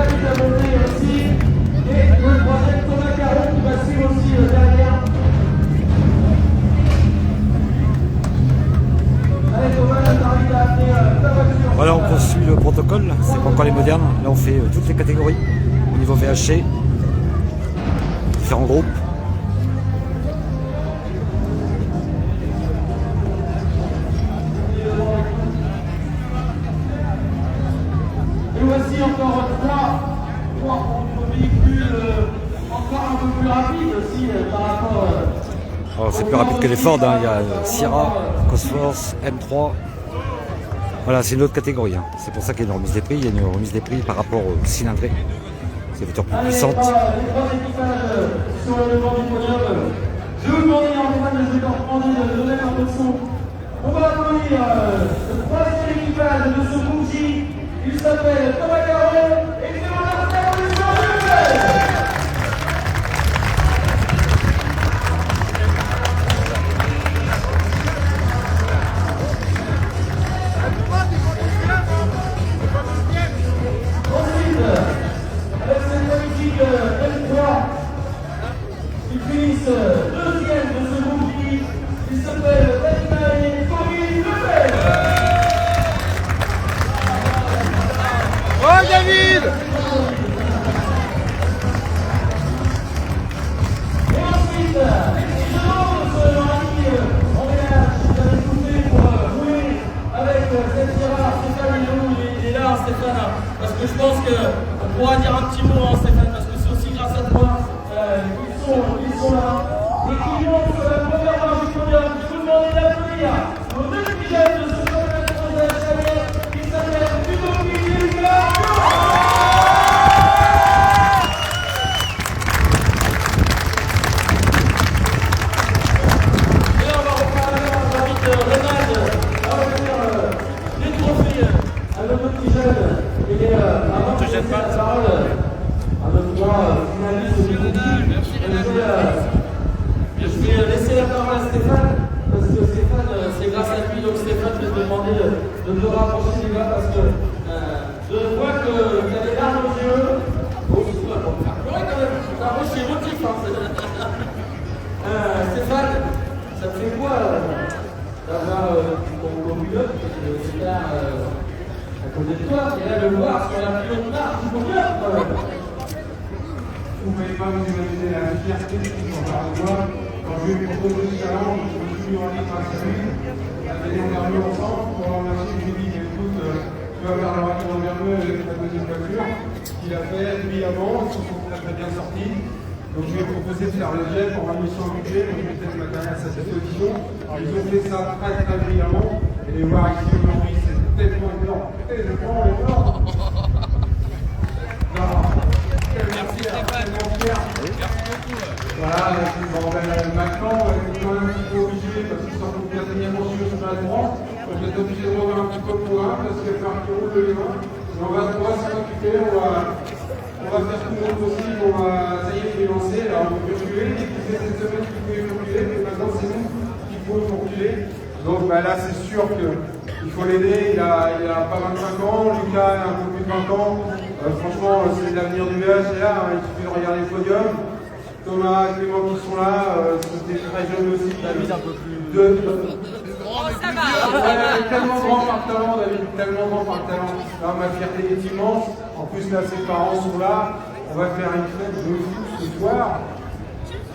invite à monter aussi. Et le troisième, Thomas Caron, qui va suivre aussi derrière. Allez Thomas, là t'arrives à amener ta voiture. Voilà, on poursuit le protocole, c'est pas encore les modernes. Là on fait toutes les catégories au niveau VHC, différents groupes. Et voici encore trois véhicules encore un peu plus rapides aussi par rapport. Alors c'est plus rapide que les Ford, hein. Il y a Sierra, Cosworth, M3. Voilà, c'est une autre catégorie. Hein. C'est pour ça qu'il y a une remise des prix. Il y a une remise des prix par rapport au cylindré. C'est des voitures plus puissantes. Les trois équipages sur le devant du podium. Je vais vous demander en train de leur demander de donner un peu de son. On va applaudir le troisième équipage de ce bougie. Il s'appelle Thomas Caron et il demande la révolution de M3, ils finissent deuxième de ce groupe qui s'appelle Daniel et Corinne Lepel. Oh David! Et ensuite, je demande ce mari en VH qui a écouté pour rouler avec cette Sierra. Stéphane, il est là, Stéphane, parce que je pense qu'on pourra dire un petit mot, hein, Stéphane, parce que c'est aussi grâce à toi qu'ils sont là. Et qui montent sur la première marche du podium. Je vous demande d'applaudir nos deux pilotes de ce championnat de France de la Chalière qui s'appellent Hugo Pic et Lucas. Et là, on va reprendre la main, j'invite Renald à refaire les trophées à notre petit jeune. Il est avant de laisser la parole à notre finaliste du groupe. Je vais laisser la parole à Stéphane, parce que Stéphane, c'est grâce à lui, donc Stéphane, je vais te demander de te rapprocher des gars, parce que je vois que tu as des larmes aux yeux. Oh, c'est pas pour me faire pleurer quand même, ta roche est émotif. Stéphane, ça te fait quoi d'avoir ton pilote, parce que c'est là à côté de toi, et là de voir sur la pilote marche du podium quand même. Vous ne pouvez pas vous imaginer la fierté qu'on va avoir quand je lui ai proposé ce challenge, je me suis rendu grâce à lui. On a gagné en Vermeux ensemble. Pour le remercier, je lui ai dit écoute, tu vas faire la voiture en Vermeux avec ta deuxième voiture. Il a fait lui avant, ils se sont très bien sortis. Donc je lui ai proposé de faire le jet pour un mission budget, donc je mettais le matériel à sa disposition. Ils ont fait ça très brillamment. Et les voir ici aujourd'hui, c'est tellement énorme. Merci Stéphane. Voilà, bon, maintenant, on est quand même un petit peu obligé, parce qu'ils sont pour 4e mention sur la droite, donc je vais être obligé de revoir un petit peu pour un, parce qu'il va falloir qu'ils roulent le vin. On va s'en occuper, on va faire tout le monde possible, ça y est, il est lancé, alors on peut reculer, il disait cette semaine qu'il pouvait reculer, mais maintenant c'est nous qu'il faut reculer. Donc là, c'est sûr qu'il faut l'aider, il a pas 25 ans, Lucas a un peu plus de 20 ans. Franchement, c'est l'avenir du VH, là, il suffit de regarder le podium. Thomas, Clément qui sont là, c'était très jeune aussi. David un peu plus. Ça va. Tellement grand par le talent, David, tellement grand par le talent. Là, ma fierté est immense. En plus, là, ses parents sont là. On va faire une fête de fou ce soir.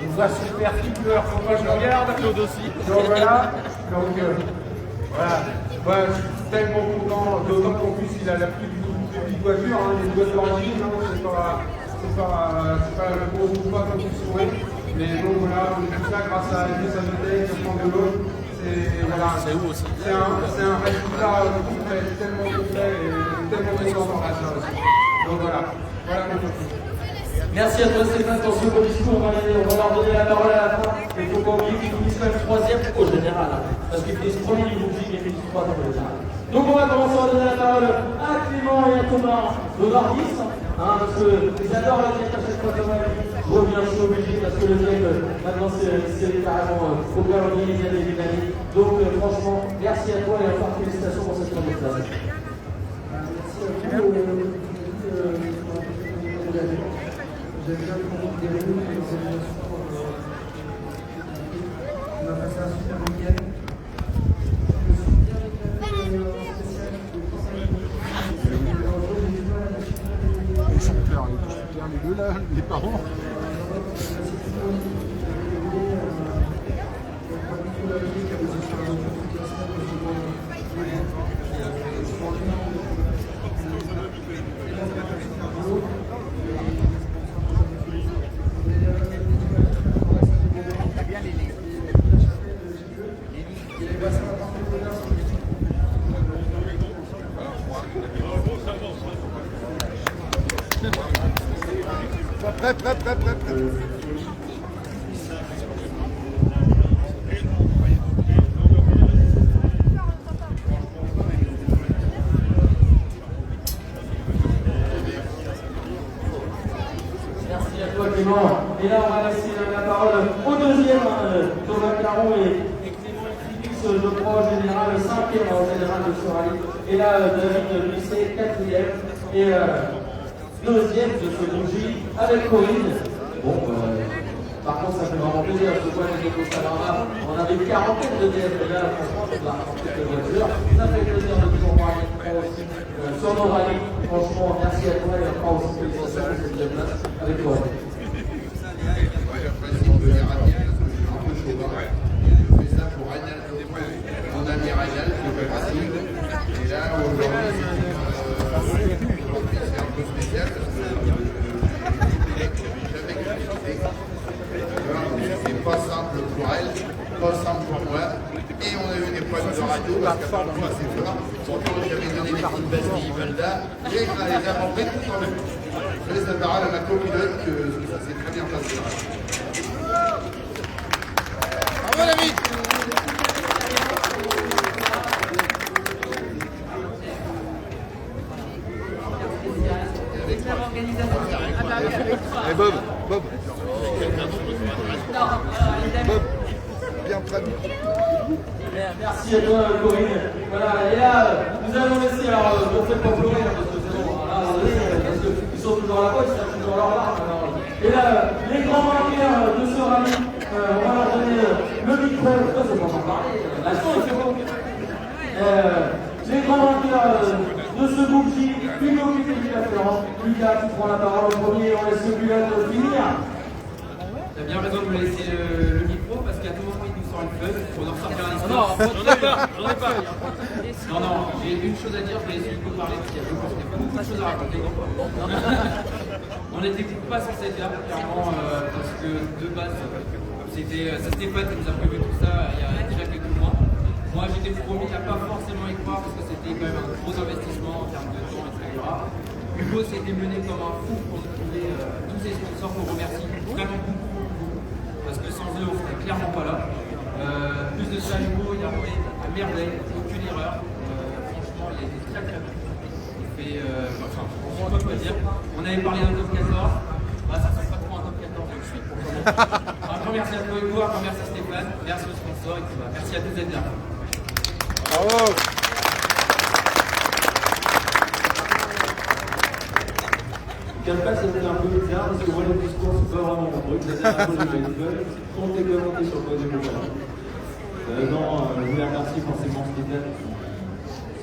On va se faire qui pleure, faut pas que je le regarde. Claude aussi. Donc voilà. Donc, voilà. Ouais, je suis tellement content, d'autant qu'en plus, il a la plus petite voiture, hein, les voitures d'origine, hein, c'est pas la grosse ou pas comme tu souhaites. Mais donc voilà, on est tout ça grâce à Elvis Ametek, Franck Delon. Voilà, c'est où aussi. C'est un résultat complet, tellement complet et tellement content par ça aussi. Donc voilà mon petit. Merci à toi Stéphane pour ce beau discours. On va leur donner la parole à la fin. Il ne faut pas oublier qu'ils finissent même troisième au général. Parce qu'ils finissent premier du groupe J et finissent troisième au général. Donc on va commencer à donner la parole à Clément et à Thomas de Nordis. Parce qu'ils adorent la tête à chaque fois Thomas dit reviens, je suis obligé parce que le mec maintenant c'est carrément faut bien organiser les années. Donc franchement, merci à toi et encore félicitations pour cette première place. Merci à vous. J'aime bien comment on déroule l'organisation. On a passé un super week-end. Je me suis bien réclamé en spécial. Ils sont clairs, les deux là, les parents. Prêt. Merci à toi Clément. Et là on va laisser la parole au deuxième, Thomas Caron et Clément Philips, je crois, général, 5e en général de ce rallye. Et là David Lucet, 4e et deuxième de ce bougie avec Corinne. Bon, par contre ça fait vraiment plaisir, je vois les échos Savarma, on avait une quarantaine de DF là, franchement c'est de la voiture. Ça fait plaisir de toujours voir les trois aussi sur nos rallyes. Franchement, merci à toi et on prend aussi félicitations de cette place avec toi. Mon ami Ragnal, qui fait facile. Et là, aujourd'hui, c'est un peu spécial parce que jamais critiqué. C'est pas simple pour elle, pas simple pour moi. Et on a eu des problèmes de radio parce qu'à part moi, c'est fort. Pourtant, j'avais donné des petites bastilles Valda et on les a rentrées tout en même. Je laisse la parole à ma copilote que ça s'est très bien passé. Bravo David! Et Bob, bien prêt. Merci à toi Corinne. Voilà, et là, nous allons laisser, alors on ne fait pas pleurer parce que c'est bon, là, parce qu'ils sont toujours à la poche, ils sont toujours leur larmes. Et là, les grands vainqueurs de ce rallye, on va leur donner le micro. Ça, c'est pas en parler, la chose, c'est bon. Les grands vainqueurs de ce bougie, Hugo qui fait du référent. Lucas qui prend la parole au premier, on laisse le pilote finir. T'as bien raison de me laisser le micro parce qu'à tout moment il nous sort le feu pour nous ressortir un instant. J'en ai pas. Non, j'ai une chose à dire, je vais essayer de vous parler parce qu'il y a beaucoup de choses à raconter. On n'était pas censé être là, clairement, parce que de base, c'est Stéphane qui nous a prévu tout ça il y a déjà quelques mois. Moi j'étais promis à pas forcément y croire parce que c'était quand même un gros investissement en termes de temps, etc. Hugo s'est mené comme un fou pour nous trouver tous ces sponsors qu'on remercie vraiment beaucoup. Parce que sans eux, on serait clairement pas là. Plus de ça, Hugo, il a roulé à merveille, aucune erreur. Franchement, il a été très très bon. Il fait, enfin, je sais pas quoi dire. On avait parlé d'un top 14. Bah, ça ne sent pas trop un top 14, je suis pour commencer. Un grand merci à toi, Hugo, un grand merci à Stéphane, merci aux sponsors, et puis bah, merci à tous d'être là. Bravo. Campagne, ça fait un peu bizarre parce que moi, les discours, c'est pas vraiment mon truc. La dernière fois, j'ai eu une gueule. Comptez commenter sur le podium de Campagne. Non, je voulais remercier forcément Stéphane,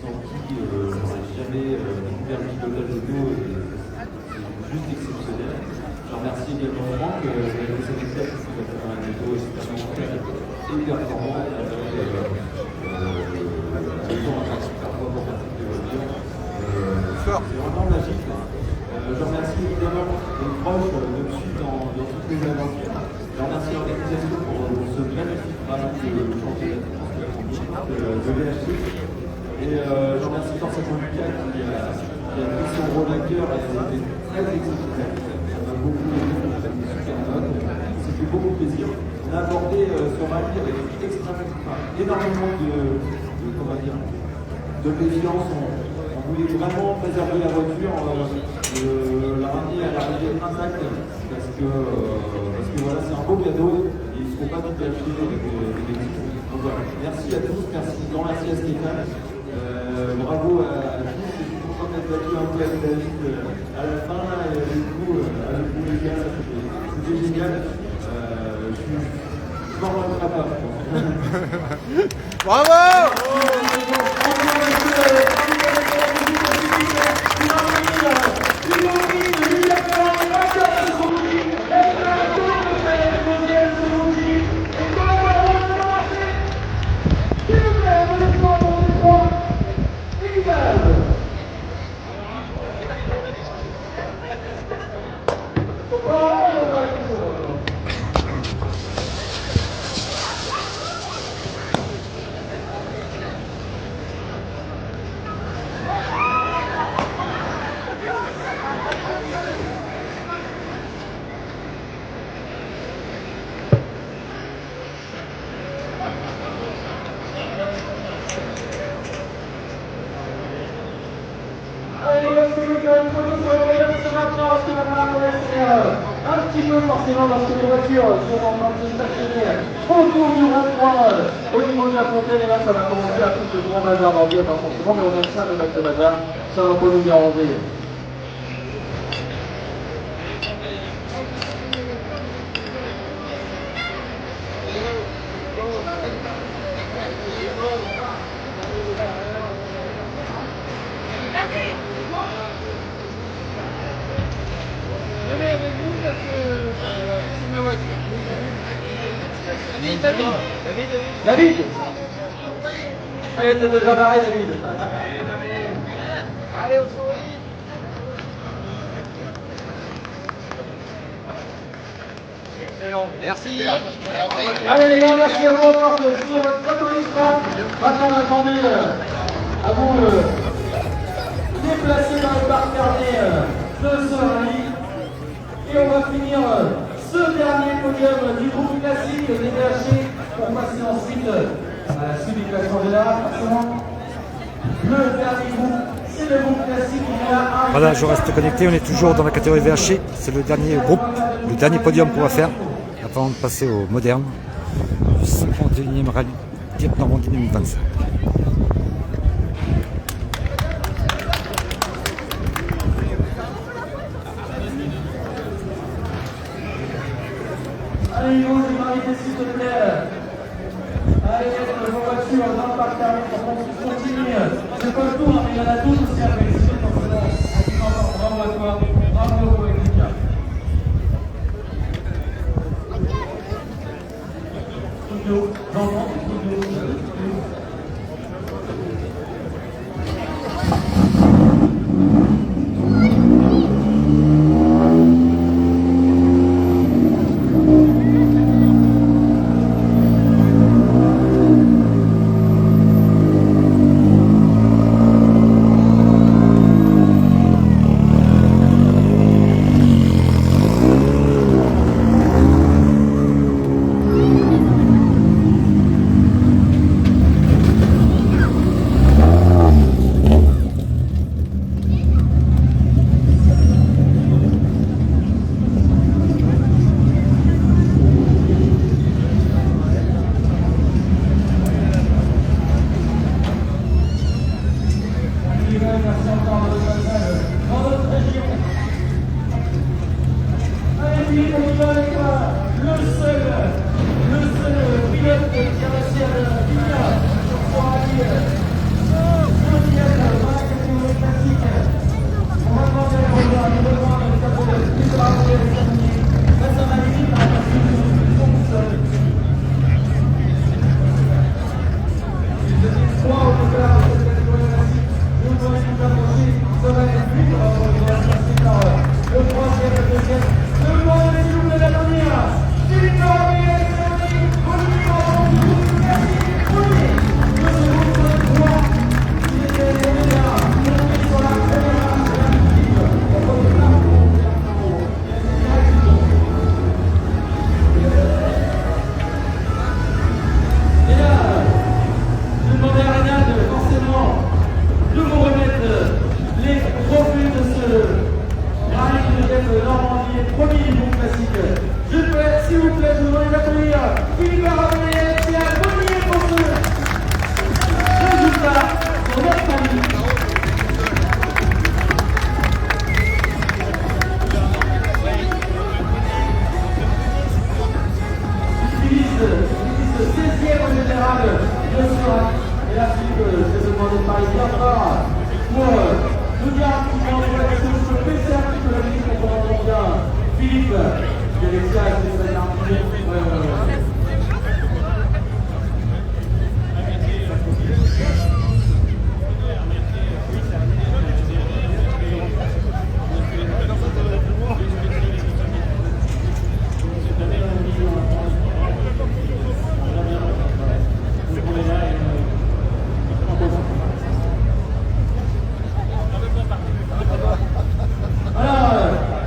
sans qui on n'aurait jamais découvert le pilotage auto et c'est juste exceptionnel. Je remercie également Franck, le secrétaire qui va faire un auto extrêmement clair et performant avec un parfois pour faire des voitures. C'est vraiment magique. Je remercie évidemment les proches de me suivre dans toutes les aventures. Je remercie l'organisation pour ce magnifique rallye de championnat de VHC. Et je remercie forcément Lucas qui a pris son rôle à cœur et a été très exceptionnel. Ça m'a beaucoup aidé, on a fait des super notes. C'était beaucoup plaisir. On a abordé ce rallye avec énormément de méfiance. On voulait vraiment préserver la voiture. La ramener à l'arrivée intacte parce que voilà, c'est un beau cadeau et ils ne seront pas tout achetés avec des équipes. Donc voilà, merci à tous, merci, grand merci à Stéphane, bravo à tous, je suis content d'être battu un peu avec David à la fin, et du coup, avec vous les gars, c'était génial. Je m'en remettrai pas, je pense. Bravo! Un petit peu forcément parce que les voitures sont en train de se stationner autour du rond-point au niveau de la fontaine, et là ça va commencer à foutre le grand bazar dans le bien forcément, mais on aime ça de mettre le bazar, ça va pas nous déranger. David! Allez, t'es déjà barré, David. Allez, au fond. Merci. Allez les gars, merci à vous encore de signer votre applaudissement. Maintenant, on attendait à vous déplacer dans le parc dernier de ce rallye. Et on va finir ce dernier podium du groupe classique des DHC pour passer ensuite à la suite du classement de l'art. Le dernier groupe, c'est le groupe classique. Voilà, je reste connecté, on est toujours dans la catégorie VHC, c'est le dernier groupe, le dernier podium qu'on va faire avant de passer au moderne, du 51e rallye Dieppe Normandie 2025. Allez, Hugo, je vais m'inviter s'il te plaît. Allez, mettre vos voitures dans le parc thermique pour qu'on continue. C'est pas le tour, mais il y en a d'autres aussi à féliciter. Bravo à toi, bravo Erika. Studio, j'entends, studio.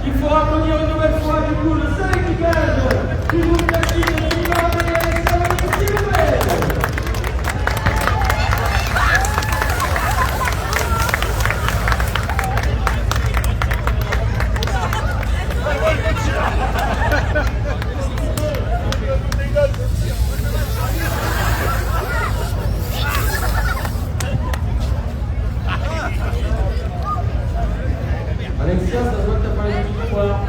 Il faut applaudir une nouvelle fois du coup le seul équipage du groupe classique de Nicolas Ménès, s'il vous plaît. Alexia, ça se voit que t'as pas les petits poids.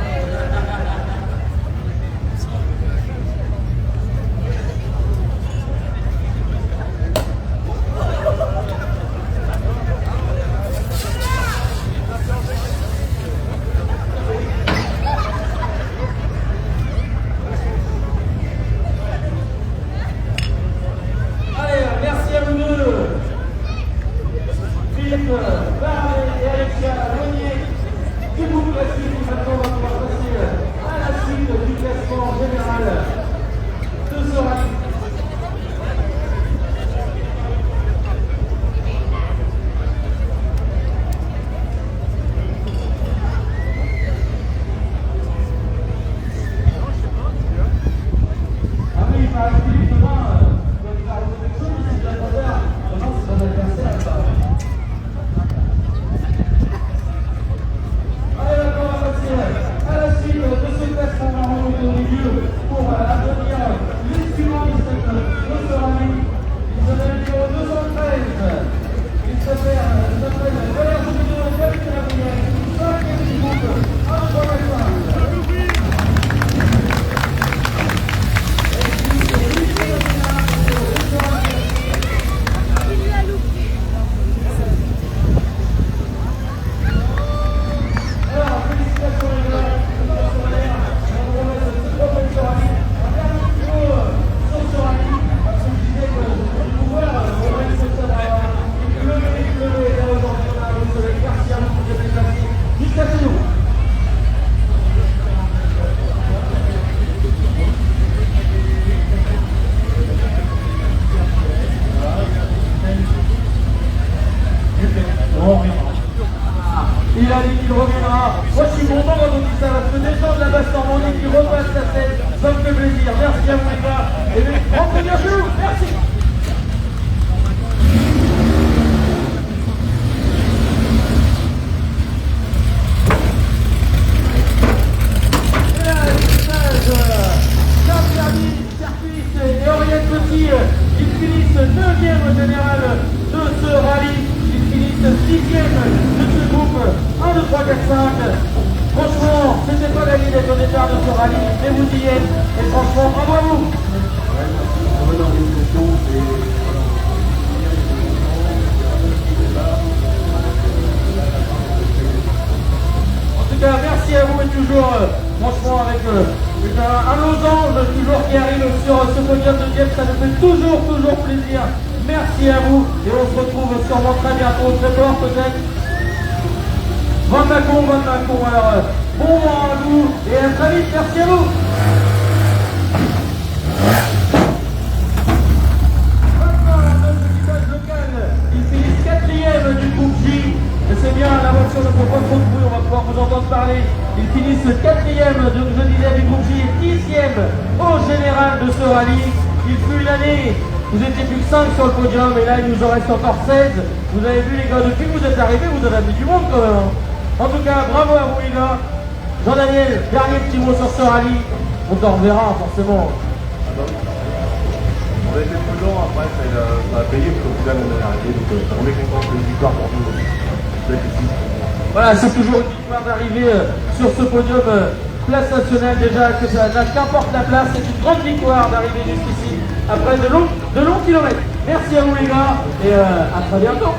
Allez, merci à vous deux. Philippe, Barre et Alexia Renier. Du groupe classique, maintenant on va pouvoir passer à la suite du classement général de ce rallye. Ah oui, il paraît que Philippe demain, il va faire une protection, mais c'est l'adversaire. Demain, c'est pas l'adversaire, ça. Allez, maintenant, on va passer à la suite de ce classement en haut de milieu pour advenir les suivantistes de ce rallye. Ils sont le numéro 213. Il s'appelle Valère Junior, David Gabriel, 5e du groupe, 1, 3, 4, 5. Alors, félicitations les gars, félicitations Valère, on vous remet ce trophée de ce rallye. Un dernier mot sur ce rallye, parce que je disais que vous voir, on va essayer de savoir. Il pleut, et là aujourd'hui on a le soleil, merci à vous pour cette déplacée. Jusqu'à chez nous. Il a dit qu'il reviendra. Moi je suis content quand on dit ça parce que des gens de la basse Normandie qui repassent la scène, ça me fait plaisir. Merci à vous les gars. Et rentrez bien chez vous. Merci. Et là, l'équipage Jean-Pierre Serpis et Oriette Petit, ils finissent 9e général de ce rallye. Ils finissent 6e de ce groupe. 1, 2, 3, 4, 5. Franchement, c'était pas gagné d'être au départ de ce rallye, mais vous y êtes. Et franchement, bravo à vous. En tout cas, merci à vous et toujours, franchement, avec un losange toujours qui arrive sur ce podium de Dieppe, ça nous fait toujours plaisir. Merci à vous et on se retrouve sûrement très bientôt, très fort peut-être. Van Macon, alors bon vent à vous et à très vite, merci à vous. Maintenant, notre équipage local, ils finissent 4e du groupe J. Et c'est bien, la voiture ne fait pas trop de bruit, on va pouvoir vous entendre parler. Ils finissent 4e, donc je disais, du groupe J et 10e au général de ce rallye. Il fut une année, vous étiez plus que 5 sur le podium et là il nous en reste encore 16. Vous avez vu les gars, depuis que vous êtes arrivés, vous avez mis du monde quand même. En tout cas, bravo à vous les gars. Jean-Daniel, dernier petit mot sur ce rallye. On t'en reverra forcément. On a été prudent, après ça a payé parce qu'au final on est arrivé, donc on est content de une victoire pour nous. Voilà, c'est toujours une victoire d'arriver sur ce podium place nationale déjà, que ça qu'importe la place, c'est une grande victoire d'arriver jusqu'ici après de longs kilomètres. Merci à vous les gars et à très bientôt.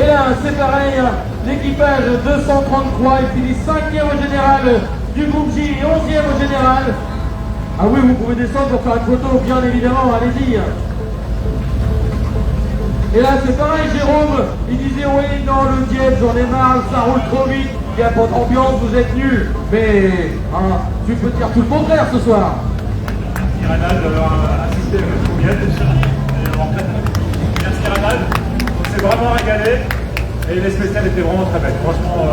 Et là, c'est pareil, l'équipage 233, il finit 5e au général du groupe J et 11e au général. Ah oui, vous pouvez descendre pour faire une photo, bien évidemment, allez-y. Et là, c'est pareil, Jérôme, il disait, oui, non, le Dieppe, j'en ai marre, ça roule trop vite, il n'y a pas d'ambiance, vous êtes nuls. Mais, hein, tu peux dire tout le contraire ce soir. Tirana, d'avoir assisté à notre première. Et les spéciales étaient vraiment très belles. Franchement,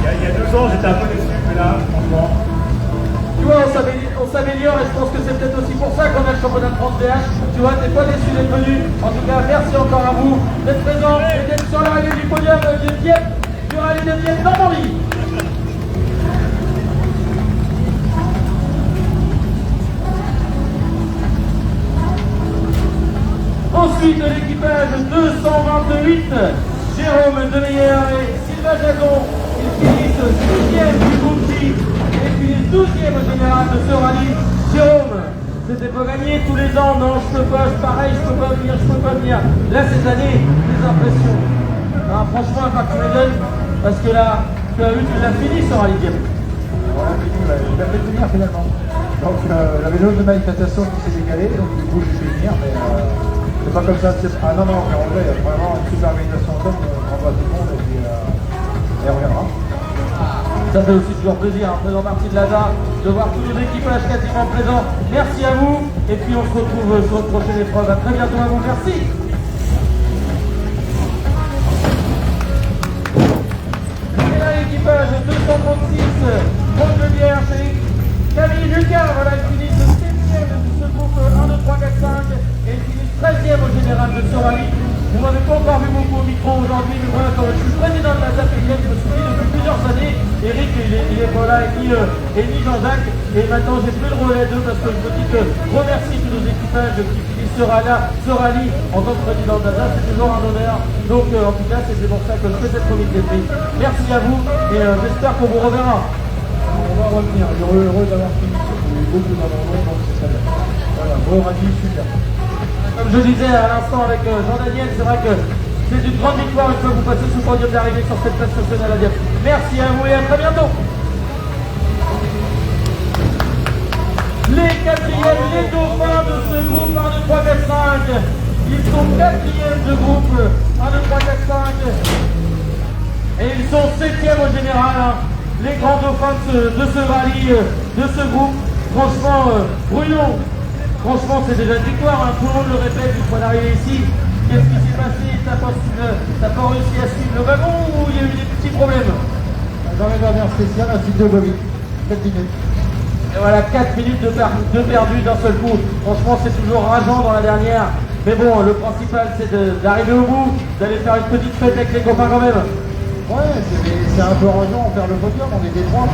il y a 2 ans, j'étais un peu déçu, mais là, franchement. Tu vois, on s'améliore et je pense que c'est peut-être aussi pour ça qu'on a le championnat de France DH. Tu vois, t'es pas déçu d'être venu. En tout cas, merci encore à vous d'être présents et d'être sur l'arrivée du podium de Dieppe, du rallye de Dieppe Normandie. Ensuite, l'équipage 228, Jérôme Demeyer et Sylvain Jagon, ils finissent 6e du groupe J et finissent 12e au général de ce rallye. Jérôme, c'était pas gagné tous les ans, non, je peux pas, pareil, je peux pas venir. Là, cette année, des impressions. Alors, franchement, à part que tu les donnes, parce que là, tu as vu, tu l'as fini ce rallye Dieppe. Voilà, il m'a fait tenir finalement. Donc, la vélo de Mike Natation qui s'est décalé, donc du coup, j'ai pu venir, mais c'est pas comme ça. Ah non, mais en vrai, il y a vraiment une super organisation en top, on voit tout le monde et puis on reviendra. Ça fait aussi toujours plaisir, en faisant partie de l'ASA, de voir tous les équipages quasiment présents. Merci à vous, et puis on se retrouve sur notre prochaine épreuve. À très bientôt à vous, merci. Et là, l'équipage 236, Paul de Bière chez Camille Lucas, voilà, ils finissent 7e de ce groupe 1, 2, 3, 4, 5, et ils finissent 13e au général de ce rallye. Vous m'avez pas encore vu beaucoup au micro aujourd'hui, mais voilà, comme je suis président de la ZAPEGN, je me suis dit depuis plusieurs années, Eric il est pas là, et ni Jean-Jacques, et maintenant j'ai plus le relais d'eux parce que je me dis que je remercie tous nos équipages qui finissent ce rallye en tant que président de la ZAP, c'est toujours un honneur. Donc en tout cas, c'est pour ça que je fais cette remise des prix. Merci à vous, et j'espère qu'on vous reverra. On va revenir, heureux d'avoir fini, il y a eu beaucoup d'abandon, donc c'est très bien. Voilà, bon rallye, super. Comme je disais à l'instant avec Jean-Daniel, c'est vrai que c'est une grande victoire une fois que vous passez sous le podium d'arrivée sur cette place nationale à Dieppe. Merci à vous et à très bientôt. Les quatrièmes, les dauphins de ce groupe 1, 2, 3, 4, 5. Ils sont quatrièmes de groupe 1, 2, 3, 4, 5. Et ils sont 7e au général. Hein. Les grands dauphins de ce rallye, de ce groupe. Franchement, Bruno. Franchement, c'est déjà une victoire, hein. Tout le monde le répète une fois d'arriver ici. Qu'est-ce qui s'est passé? T'as pas réussi à suivre le wagon ou il y a eu des petits problèmes? Dans les dernières spéciales, un cycle de Bobby. 4 minutes. Et voilà, 4 minutes de perdu d'un seul coup. Franchement, c'est toujours rageant dans la dernière. Mais bon, le principal, c'est d'arriver au bout, d'aller faire une petite fête avec les copains quand même. Ouais, c'est un peu rageant, on perd le podium, on est des 3.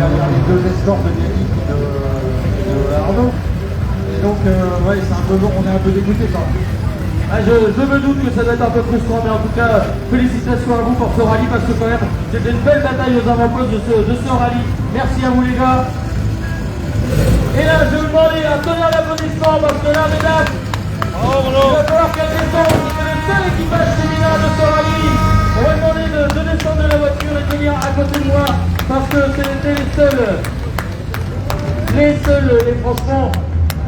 Derrière les 2 escorts de Yannick et de Arnaud. Et donc, ouais, c'est un peu long, on est un peu dégoûté quand même. Ah, je me doute que ça doit être un peu frustrant, mais en tout cas, félicitations à vous pour ce rallye, parce que quand même, c'était une belle bataille aux avant-postes de ce rallye. Merci à vous les gars. Et là, je vais vous demander un tonnerre d'applaudissements, parce que là, mesdames, il va falloir qu'elle descende, c'est le seul équipage féminin de ce rallye. On va demander de descendre de la voiture et de venir à côté de moi, parce que c'était les seuls, et franchement,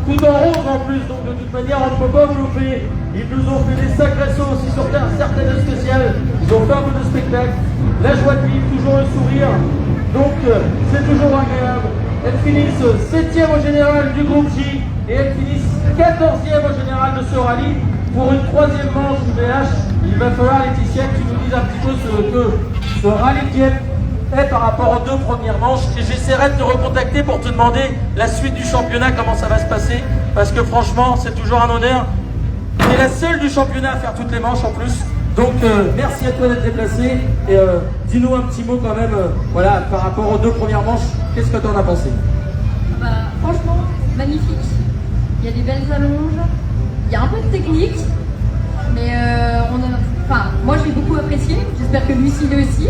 tout en rose en plus, donc de toute manière on ne peut pas vous louper. Ils nous ont fait des sacrés sauts aussi sur certaines spéciales, ils ont fait un peu de spectacle, la joie de vivre, toujours le sourire, donc c'est toujours agréable. Elles finissent 7e au général du groupe J et elles finissent 14e au général de ce rallye. Pour une 3e manche du BH, il va falloir Laetitia que tu nous dises un petit peu ce que ce rallye de Dieppe est par rapport aux 2 premières manches, et j'essaierai de te recontacter pour te demander la suite du championnat, comment ça va se passer, parce que franchement c'est toujours un honneur. Tu es la seule du championnat à faire toutes les manches en plus, donc merci à toi d'être déplacé, et dis-nous un petit mot quand même, voilà, par rapport aux 2 premières manches, qu'est-ce que tu en as pensé? Bah, franchement, magnifique, il y a des belles allonges, il y a un peu de technique, mais moi j'ai beaucoup apprécié, j'espère que Lucie aussi.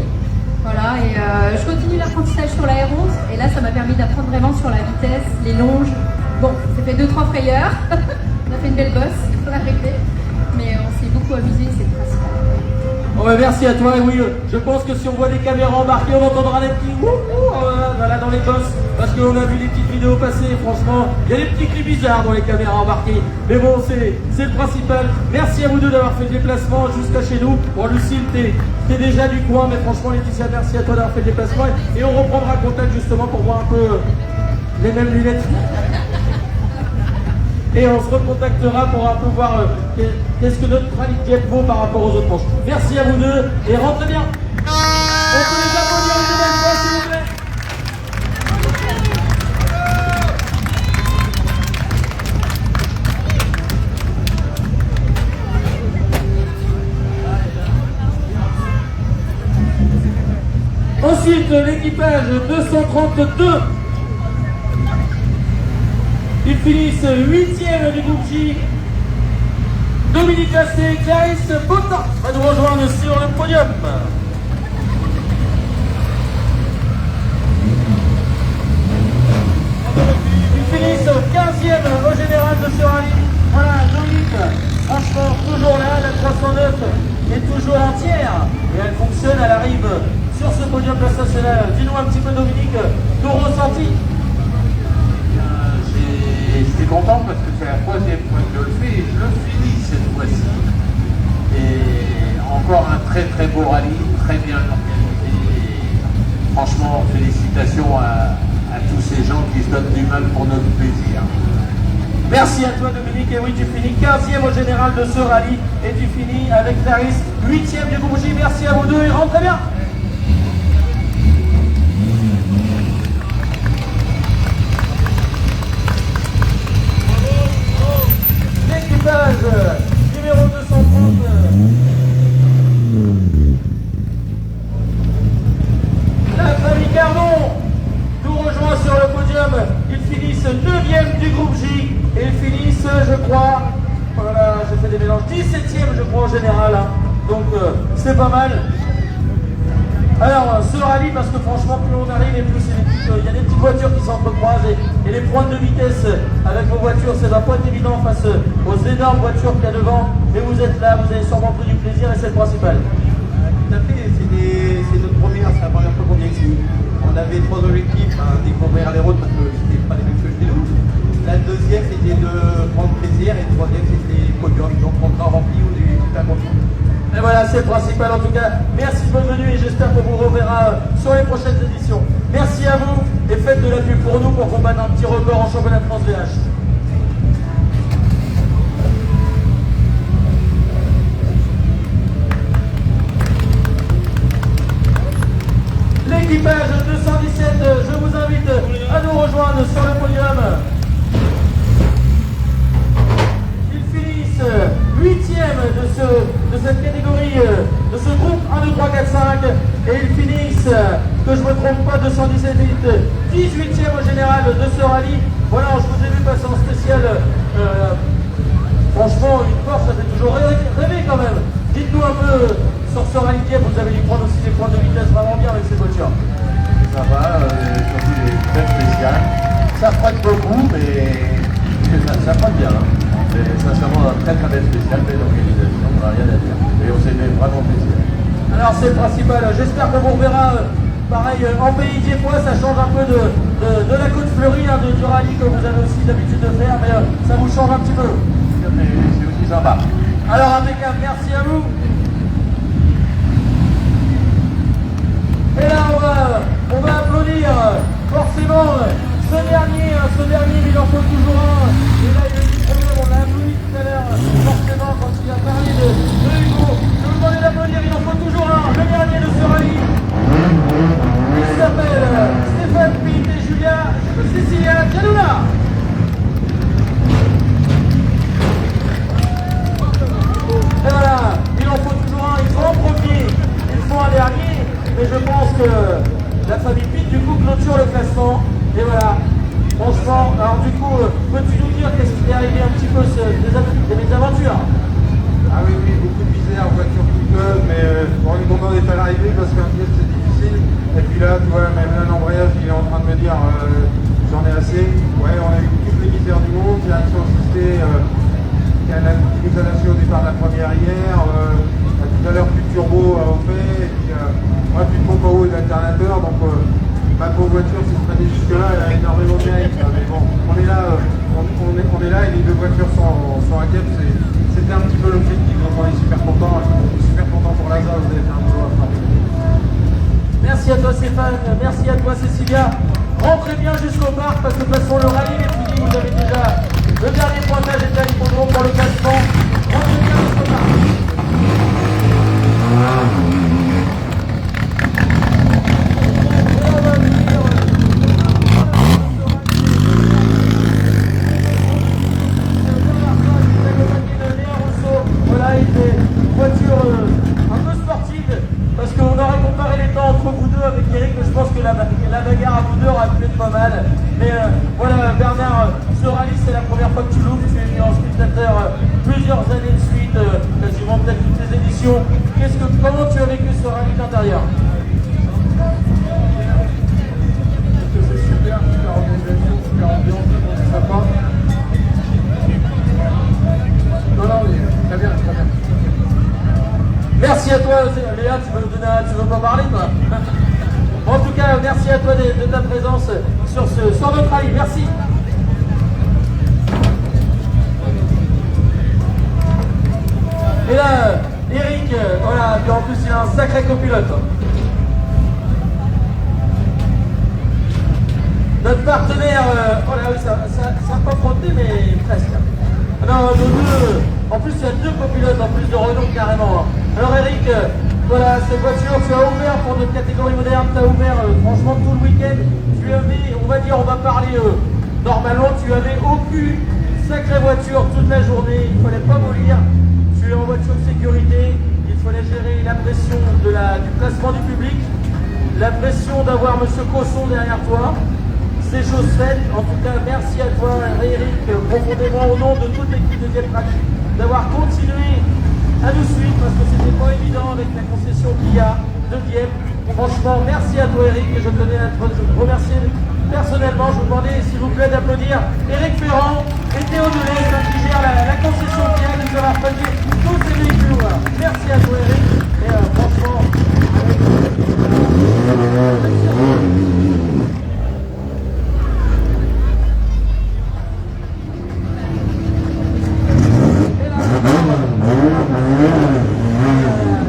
Voilà, et je continue l'apprentissage sur la R11, et là ça m'a permis d'apprendre vraiment sur la vitesse, les longes. Bon, ça fait 2-3 frayeurs, on a fait une belle bosse pour l'arrêter, mais on s'est beaucoup amusé, c'est le principal. Bon, bah, merci à toi, et oui, je pense que si on voit des caméras embarquées, on entendra des petits voilà, dans les bosses, parce qu'on a vu les petites vidéos passer, franchement, il y a des petits clips bizarres dans les caméras embarquées, mais bon, c'est le principal. Merci à vous deux d'avoir fait le déplacement jusqu'à chez nous. Bon, Lucille, t'es déjà du coin, mais franchement, Laetitia, merci à toi d'avoir fait le déplacement, et on reprendra contact justement pour voir un peu les mêmes lunettes. et on se recontactera pour un peu voir qu'est-ce que notre rallye de jet vaut par rapport aux autres manches. Merci à vous deux et rentrez bien. On peut les applaudir une nouvelle fois s'il vous plaît. Ensuite, l'équipage 232. Ils finissent 8e du groupe J. Dominique Lassé et Clarisse Bottin va nous rejoindre sur le podium. Ils finissent 15e au général de ce rallye. Voilà, Dominique, franchement, toujours là, la 309 est toujours entière et elle fonctionne, elle arrive sur ce podium place nationale. Dis-nous un petit peu, Dominique, ton ressenti. J'étais content parce que c'est la troisième fois que je le fais et je le finis cette fois-ci. Et encore un très très beau rallye, très bien organisé. Franchement, félicitations à tous ces gens qui se donnent du mal pour notre plaisir. Merci à toi Dominique, et oui tu finis 15e au général de ce rallye et tu finis avec Clarisse 8e du groupe J. Merci à vous deux et rentrez bien. L'équipage numéro 230 la famille Cardon nous rejoint sur le podium. Ils finissent 9e du groupe J et ils finissent, je crois, voilà, j'ai fait des mélanges, 17e je crois en général, hein. Donc c'est pas mal. Alors ce rallye, parce que franchement plus on arrive et plus il y a des petites voitures qui s'entrecroisent et les pointes de vitesse avec vos voitures, ça va pas être évident face aux énormes voitures qu'il y a devant, mais vous êtes là, vous avez sûrement pris du plaisir et c'est le principal. Tout à fait, c'est notre première, c'est la première fois qu'on vient ici. On avait trois objectifs, découvrir les routes parce que c'était pas les mêmes que chez nous. La deuxième c'était de prendre plaisir et le troisième c'était le podium, donc on sera rempli ou des super content. Et voilà, c'est le principal en tout cas. Merci de votre venue et j'espère qu'on vous reverra sur les prochaines éditions. Merci à vous et faites de la pub pour nous pour qu'on batte un petit record en championnat de France VH. L'équipage 217, je vous invite à nous rejoindre sur le podium. Ils finissent 8e de cette catégorie, de ce groupe 1, 2, 3, 4, 5. Et ils finissent, que je ne me trompe pas, 217, 18e au général de ce rallye. Voilà, je vous ai vu passer en spécial. Franchement, une Porsche, ça fait toujours rêver quand même. Dites-nous un peu sur ce rallye Dieppe, vous avez dû prendre aussi des points de vitesse vraiment bien avec ces voitures. Ça va, surtout les très spéciales. Ça frotte beaucoup, mais ça frotte bien. Hein. C'est sincèrement un très très belle spéciale, belle organisation, on n'a rien à dire. Et on s'est fait vraiment plaisir. Alors c'est le principal, j'espère qu'on vous reverra pareil en pays dieppois, ça change un peu de la côte fleurie, hein, du rallye que vous avez aussi l'habitude de faire, mais ça vous change un petit peu. C'est aussi sympa. Alors impeccable, merci à vous. Et là on va applaudir forcément ce dernier, il en faut toujours un. Et là il y a eu du problème, on l'a applaudi tout à l'heure, forcément quand il a parlé de Hugo. Je vous demande d'applaudir, il en faut toujours un, le dernier de ce rallye. Il s'appelle Stéphane Pitt et Cécilia Gianoula. Et voilà, il en faut toujours un, ils sont en premier, ils font un dernier, mais je pense que la famille Pitt du coup clôture le classement. Et voilà, franchement, alors du coup, peux-tu nous dire qu'est-ce qui est arrivé un petit peu des mésaventures? Ah oui, beaucoup de misère, voiture coûteuse, mais on est content d'être à l'arrivée parce qu'un pièce c'est difficile. Et puis là, tu vois, même l'embrayage, il est en train de me dire j'en ai assez. Ouais, on a eu toutes les misères du monde, j'ai assisté qui nous a lâché au départ de la première hier, tout à l'heure plus de turbo au fait, et puis plus de pompe à eau et d'alternateur, donc ma pauvre voiture s'est traînée jusque-là, elle a énormément de mérite, mais bon, on est là et les deux voitures sont à Dieppe, c'était un petit peu l'objectif, donc on est super content pour Lazare, vous avez fait un boulot à faire. Merci à toi Stéphane, merci à toi Cécilia. Rentrez bien jusqu'au parc parce que de toute façon le rallye est fini, vous avez déjà le dernier pointage première fois que tu l'ouvres, tu es venu en spectateur plusieurs années de suite, quasiment peut-être toutes les éditions. Comment tu as vécu ce rallye d'intérieur? C'est super, super organisation, super ambiance, c'est sympa. Non, mais très bien, très bien. Merci à toi, Léa, tu veux pas parler, toi? En tout cas, merci à toi de ta présence sur notre rallye. Merci. Et là, Eric, voilà, puis en plus il a un sacré copilote. Notre partenaire, voilà, ça n'a pas frotté, mais presque. Non, en plus il y a deux copilotes en plus de Renault carrément. Alors Eric, voilà, cette voiture, tu as ouvert pour notre catégorie moderne, tu as ouvert franchement tout le week-end. Tu avais, on va dire, on va parler normalement, tu avais aucune sacrée voiture toute la journée, il ne fallait pas mollir. Tu es en voiture de sécurité, il fallait gérer la pression du placement du public, la pression d'avoir M. Cosson derrière toi. C'est chose faite. En tout cas, merci à toi, Eric, profondément au nom de toute l'équipe de Dieppe Rally, d'avoir continué à nous suivre parce que c'était pas évident avec la concession qu'il y a de Dieppe. Franchement, merci à toi, Eric, et je tenais à te remercier personnellement. Je vous demandais, s'il vous plaît, d'applaudir Eric Ferrand et Théo Delay, qui gère la concession qu'il y a, de nous avoir payé tous ces véhicules. Voilà. Merci à toi, Eric. Et franchement,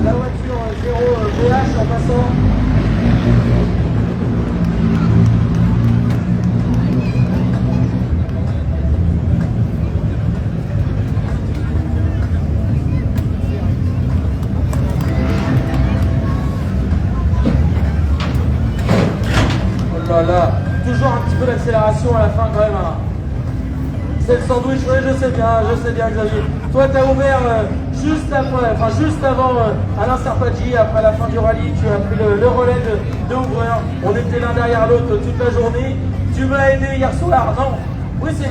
la voiture 0 VH en passant. Oh là là, toujours un petit peu d'accélération à la fin quand même. Hein. C'est le sandwich, oui, je sais bien Xavier. Toi tu as ouvert juste avant Alain Serpaggi, après la fin du rallye, tu as pris le relais de ouvreur. On était l'un derrière l'autre toute la journée. Tu m'as aidé hier soir, non? Oui, c'est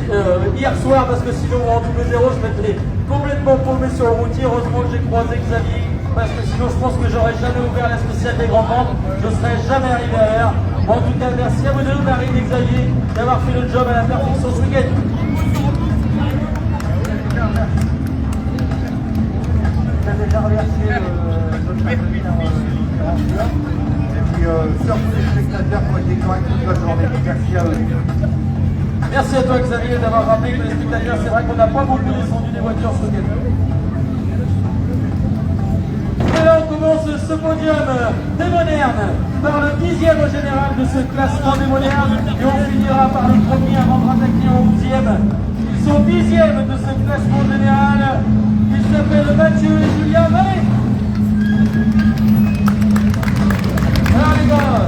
hier soir, parce que sinon en double zéro, je m'étais complètement paumé sur le routier. Heureusement que j'ai croisé Xavier, parce que sinon je pense que j'aurais jamais ouvert la spéciale des grands ventes. Je ne serais jamais arrivé à l'heure. Bon, en tout cas, merci à vous deux, Marine et Xavier, d'avoir fait le job à la perfection ce week-end. Je vais déjà remercier notre partenaire et puis surtout les spectateurs qui ont été corrects toute la journée. Merci à eux. Merci à toi Xavier d'avoir rappelé que les spectateurs, c'est vrai qu'on n'a pas beaucoup descendu des voitures ce week-end. Et là on commence ce podium des modernes par le 10e au général de ce classement des modernes et on finira par le premier avant de rattaquer au 11e. Ils sont 10e de ce classement général. Ils s'appellent Mathieu et Julien Vallée. Alors les gars,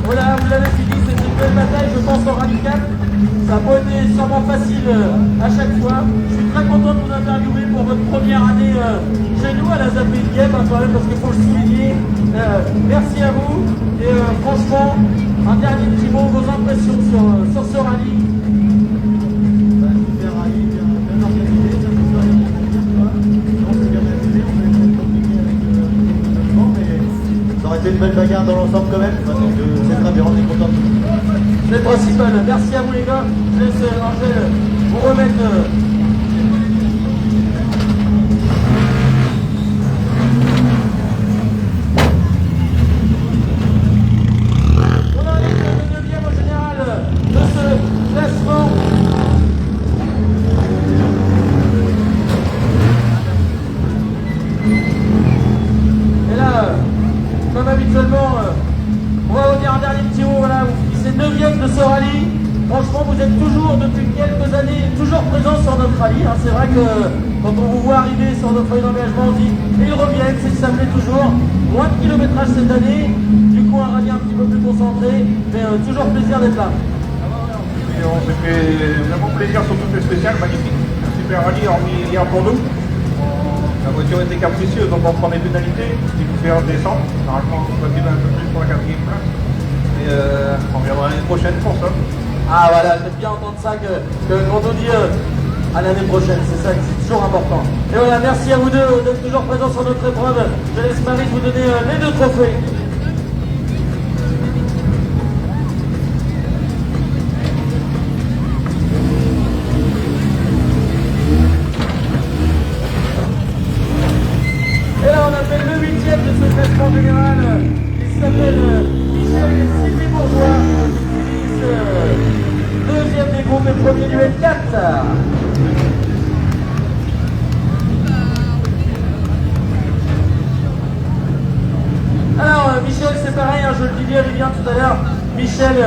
voilà, vous l'avez fini, c'est une belle bataille, je pense, en rallye 4. Ça n'a pas été sûrement facile à chaque fois. Je suis très content de vous interviewer pour votre première année chez nous à la ZAP Dieppe, quand même, parce qu'il faut le souligner. Merci à vous. Et franchement, un dernier petit mot, vos impressions sur ce rallye. Super rallye, bien organisé, bien organisé. On s'est bien amusé, on a été compliqué avec le mais ça aurait été une belle bagarre dans l'ensemble quand même. Donc c'est très bien, on est content. C'est le principal. Merci à vous les gars. Je laisse Angèle vous remettre. On arrive le 9e au général de ce classement. Et là, comme habituellement, on va vous dire un dernier petit mot. Voilà, vous finissez 9e de ce rallye. Franchement, vous êtes toujours, depuis quelques années, toujours présent sur notre rallye. Hein. C'est vrai que quand on vous voit arriver sur notre feuille d'engagement, on dit et ils reviennent, c'est que ça plaît toujours. Moins de kilométrage cette année, du coup un rallye un petit peu plus concentré, mais toujours plaisir d'être là. Et on se fait vraiment plaisir sur toutes les spéciales, magnifique. Un super rallye hormis hier pour nous. La voiture était capricieuse, donc on prend des pénalités, ce qui nous fait redescendre. Normalement, on va tirer un peu plus pour la 4e place. Et on reviendra l'année prochaine pour ça. Ah voilà, j'aime bien entendre ça, que quand on dit à l'année prochaine. C'est ça, c'est toujours important. Et voilà, merci à vous deux d'être toujours présents sur notre épreuve. Je laisse Marie vous donner les 2 trophées. Et là, on appelle le 8e de ce classement général. Il s'appelle Michel et Sylvie Bourgeois. Deuxième des groupes et premier du L4. Alors Michel, c'est pareil, hein, je le disais bien tout à l'heure, Michel,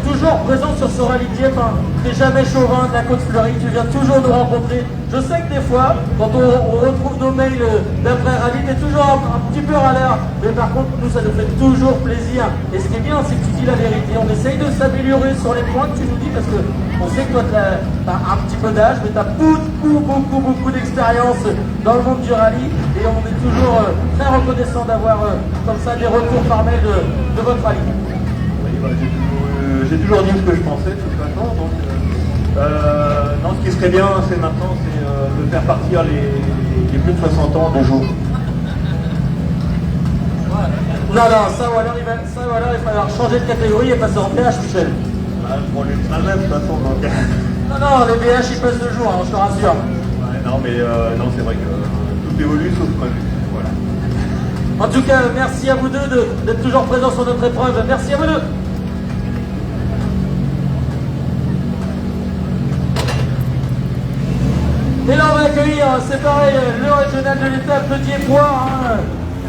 toujours présent sur ce rallye Dieppe, hein, t'es jamais chauvin de la côte fleurie, tu viens toujours nous rencontrer. Je sais que des fois, quand on retrouve nos mails d'après rallye, t'es toujours un petit peu à l'heure, mais par contre, nous, ça nous fait toujours plaisir. Et ce qui est bien, c'est que tu dis la vérité. On essaye de s'améliorer sur les points que tu nous dis, parce qu'on sait que toi, t'as un petit peu d'âge, mais t'as beaucoup d'expérience dans le monde du rallye, et on est toujours très reconnaissant d'avoir comme ça des retours par mail de votre rallye. Oui, bah, j'ai toujours dit ce que je pensais de toute façon, donc non, ce qui serait bien, c'est maintenant, c'est de faire partir les plus de 60 ans de jour. Non, ça ou alors il va falloir changer de catégorie et passer en PH, Michel. Bah, le problème sera le même de toute façon, donc... Non, les BH ils passent le jour, hein, je te rassure. Ouais, non, mais non, c'est vrai que tout évolue sauf prévu. Voilà. En tout cas, merci à vous deux d'être toujours présents sur notre épreuve. Merci à vous deux. Et là, on va accueillir, c'est pareil, le régional de l'étape de Dieppe-Poix. Hein.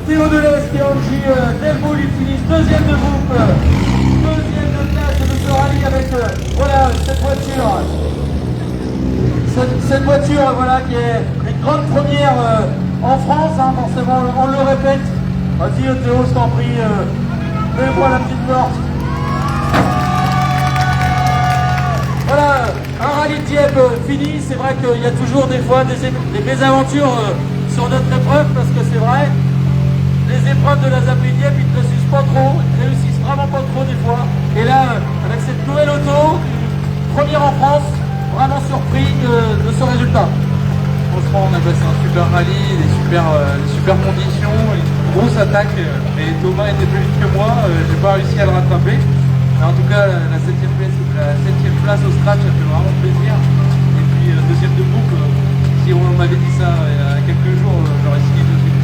Théo Delesque et Angie Delboul, ils finissent deuxième de groupe. Deuxième de classe de ce rallye avec voilà, cette voiture. Cette voiture voilà, qui est une grande première en France, hein, forcément, on le répète. Vas-y Théo, je t'en prie, mets-moi la petite porte. Voilà, un rallye de Dieppe fini. C'est vrai qu'il y a toujours des fois des mésaventures sur notre épreuve, parce que c'est vrai, les épreuves de la Zapé Dieppe, ils ne réussissent pas trop, ils réussissent vraiment pas trop des fois. Et là, avec cette nouvelle auto, première en France, vraiment surpris de ce résultat. Franchement, on a passé un super rallye, des super conditions, une grosse attaque, mais Thomas était plus vite que moi, j'ai pas réussi à le rattraper. Mais en tout cas, la 7ème place au scratch, ça fait vraiment plaisir. Et puis deuxième de boucle, si on m'avait dit ça il y a quelques jours, j'aurais signé tout de suite.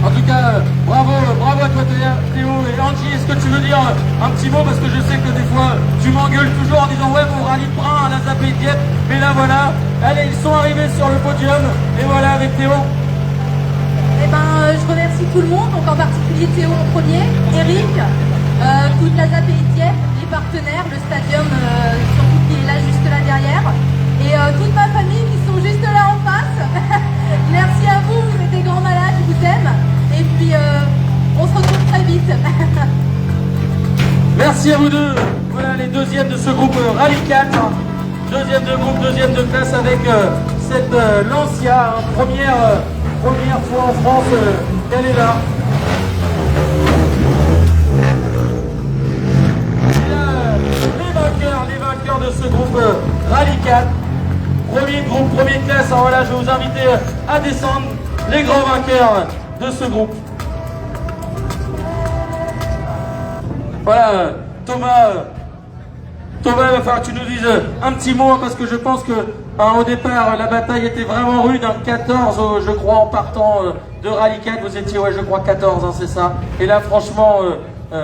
En tout cas, bravo à toi Théo et Angie. Est-ce que tu veux dire un petit mot, parce que je sais que des fois tu m'engueules toujours en disant ouais mon rallye de Brun à la Zapé Dieppe, mais là voilà, allez ils sont arrivés sur le podium et voilà avec Théo. Eh ben, je remercie tout le monde, donc en particulier Théo en premier, Eric, toute la Zapé Dieppe, les partenaires, le stadium surtout qui est là juste là derrière, et toute ma famille qui sont juste là en face. Merci à vous, vous êtes des grands malades, je vous aime. Et puis, on se retrouve très vite. Merci à vous deux. Voilà les deuxièmes de ce groupe Rallye 4. Deuxième de groupe, deuxième de classe avec cette Lancia. Hein, première fois en France qu'elle est là. Et les vainqueurs de ce groupe Rallye 4. Premier groupe, première classe. Alors voilà, je vais vous inviter à descendre les grands vainqueurs de ce groupe. Voilà, Thomas, il va falloir que tu nous dises un petit mot, parce que je pense que au départ, la bataille était vraiment rude. Hein, 14, je crois, en partant de Rallye 4, vous étiez, ouais, je crois 14, hein, c'est ça. Et là, franchement,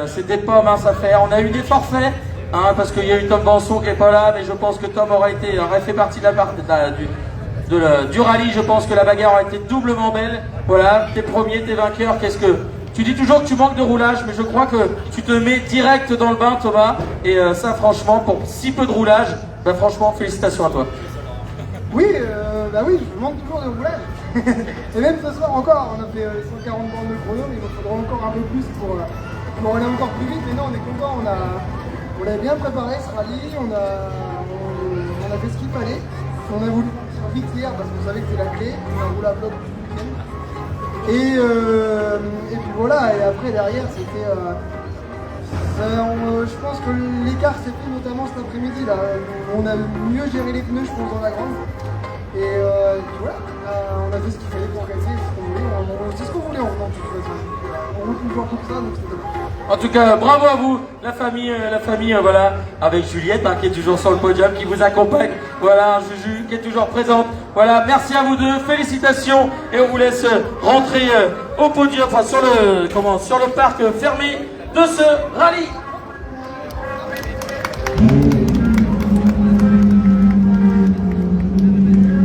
c'était pas mince à faire. On a eu des forfaits. Hein, parce qu'il y a eu Tom Banson qui est pas là, mais je pense que Tom aurait fait partie du rallye. Je pense que la bagarre aurait été doublement belle. Voilà, t'es premier, t'es vainqueur. Qu'est-ce que tu dis toujours que tu manques de roulage, mais je crois que tu te mets direct dans le bain, Thomas. Et ça, franchement, pour si peu de roulage, bah, franchement, félicitations à toi. Oui, oui, je manque toujours de roulage. Et même ce soir encore, on a fait 140 bornes de chrono, mais il me faudra encore un peu plus pour aller encore plus vite. Mais non, on est content, on avait bien préparé ce rallye, on a fait ce qu'il fallait. On a voulu vite hier parce qu'on savait que c'était la clé, on a roulé à bloc tout le week-end. Et puis voilà, et après derrière c'était... je pense que l'écart s'est fait notamment cet après-midi là. On a mieux géré les pneus, je pense, dans la grande. Et fait ce qu'il fallait pour gagner, c'est ce qu'on voulait en venant de toute façon. On roule toujours pour ça, donc c'est dommage. En tout cas, bravo à vous, la famille, voilà, avec Juliette qui est toujours sur le podium, qui vous accompagne, voilà, Juju qui est toujours présente, voilà, merci à vous deux, félicitations, et on vous laisse rentrer au podium, enfin sur le parc fermé de ce rallye.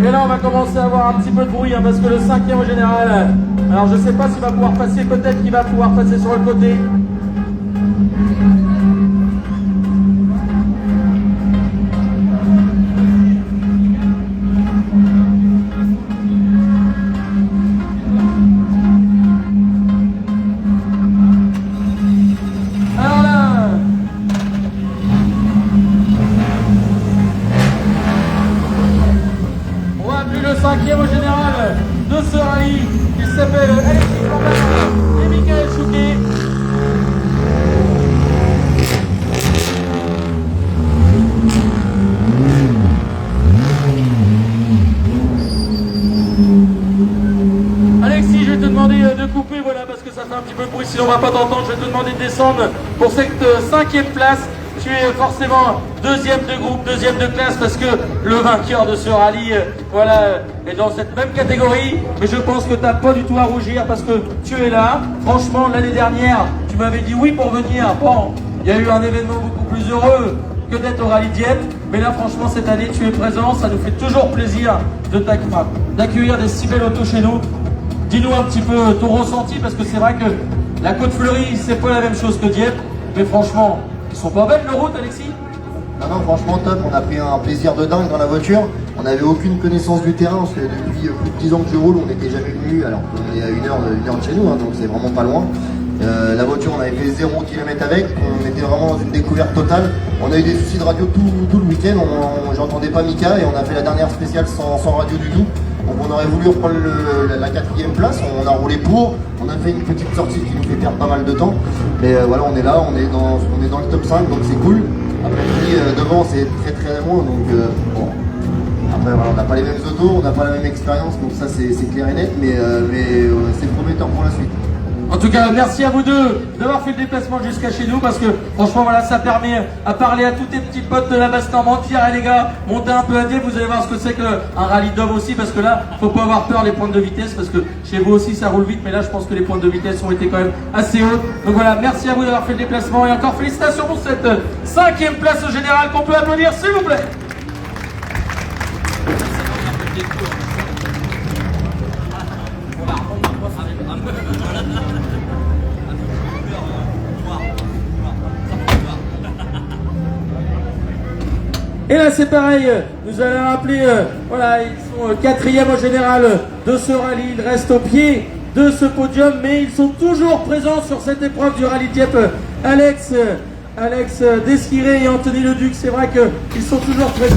Et là on va commencer à avoir un petit peu de bruit parce que le 5e au général, alors je sais pas s'il va pouvoir passer, peut-être qu'il va pouvoir passer sur le côté. Au général de ce rallye qui s'appelle Alexis Lambert et Michael Chouquet. Alexis, je vais te demander de couper, voilà, parce que ça fait un petit peu de bruit, sinon on va pas t'entendre. Je vais te demander de descendre pour cette 5e place. Tu es forcément deuxième de groupe, deuxième de classe, parce que le vainqueur de ce rallye, voilà, est dans cette même catégorie. Mais je pense que tu n'as pas du tout à rougir parce que tu es là. Franchement, l'année dernière, tu m'avais dit oui pour venir. Bon, il y a eu un événement beaucoup plus heureux que d'être au rallye Dieppe. Mais là, franchement, cette année, tu es présent. Ça nous fait toujours plaisir d'accueillir des si belles autos chez nous. Dis-nous un petit peu ton ressenti, parce que c'est vrai que la Côte-Fleurie, c'est pas la même chose que Dieppe. Mais franchement, ils sont pas belles nos routes, Alexis? Non, franchement top, on a pris un plaisir de dingue dans la voiture. On n'avait aucune connaissance du terrain, parce que depuis plus de 10 ans que je roule, on n'était jamais venu, alors qu'on est à une heure de chez nous, donc c'est vraiment pas loin. La voiture, on avait fait 0 km avec, on était vraiment dans une découverte totale. On a eu des soucis de radio tout le week-end, j'entendais pas Mika, et on a fait la dernière spéciale sans radio du tout. Donc on aurait voulu reprendre la 4e place, on a roulé pour, on a fait une petite sortie qui nous fait perdre pas mal de temps. Mais voilà, on est là, on est dans le top 5, donc c'est cool. Après, devant c'est très loin, donc bon. Après voilà, on n'a pas les mêmes autos, on n'a pas la même expérience, donc ça c'est clair et net, mais c'est prometteur pour la suite. En tout cas, merci à vous deux d'avoir fait le déplacement jusqu'à chez nous, parce que franchement, voilà, ça permet à parler à tous tes petits potes de la Basse-Normandie. Les gars, montez un peu à Dieppe, vous allez voir ce que c'est qu'un rallye d'hommes aussi, parce que là, faut pas avoir peur les pointes de vitesse, parce que chez vous aussi ça roule vite, mais là je pense que les pointes de vitesse ont été quand même assez hautes. Donc voilà, merci à vous d'avoir fait le déplacement, et encore félicitations pour cette 5e place au général qu'on peut applaudir, s'il vous plaît. Et là c'est pareil, nous allons rappeler, voilà, ils sont 4e au général de ce rallye, ils restent au pied de ce podium, mais ils sont toujours présents sur cette épreuve du rallye Dieppe. Alex Desquiré et Anthony Leduc, c'est vrai qu'ils sont toujours présents.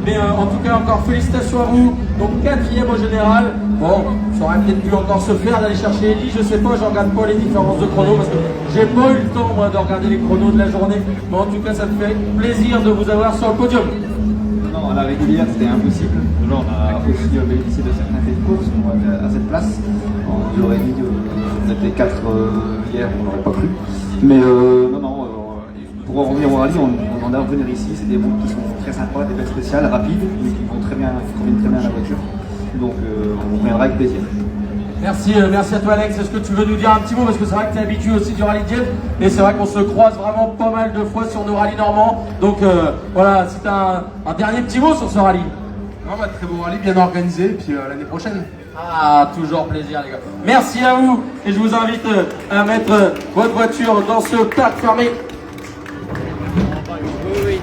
Mais en tout cas, encore félicitations à vous. Donc 4e au général. Bon, ça aurait peut-être pu encore se faire d'aller chercher Elie, je sais pas, je regarde pas les différences de chrono parce que j'ai pas eu le temps moi de regarder les chronos de la journée. Mais en tout cas, ça me fait plaisir de vous avoir sur le podium. Non, à la régulière, c'était impossible. Là, on a aussi bénéficié de certains faits de course pour être à cette place. On aurait dit qu'on était 4 hier, on n'aurait pas cru. Mais non. Pour en revenir au rallye, on en a à revenir ici. C'est des routes qui sont très sympas, des belles spéciales, rapides, mais qui vont très bien, qui conviennent très bien à la voiture. Donc on reviendra avec plaisir. Merci à toi Alex. Est-ce que tu veux nous dire un petit mot, parce que c'est vrai que tu es habitué aussi du rallye Dieppe, et c'est vrai qu'on se croise vraiment pas mal de fois sur nos rallyes normands. Donc voilà, si tu as un dernier petit mot sur ce rallye. Non, bah, très beau rallye, bien organisé, et puis l'année prochaine. Ah, toujours plaisir les gars. Merci à vous et je vous invite à mettre votre voiture dans ce parc fermé. Oui.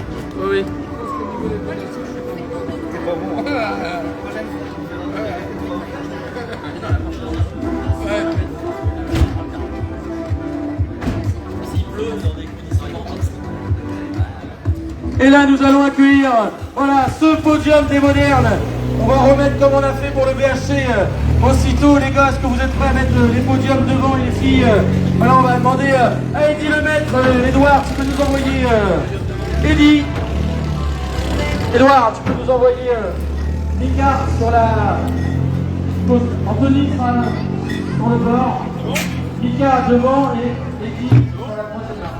Et là, nous allons accueillir, voilà, ce podium des modernes. On va remettre comme on a fait pour le BHC. Aussitôt, les gars, est-ce que vous êtes prêts à mettre les podiums devant et les filles voilà, on va demander à Eddy le maître. Edouard, tu peux nous envoyer Eddy. Edouard, tu peux nous envoyer Mika sur la... Anthony sera sur le bord. Mika devant et Eddy sur la troisième marche.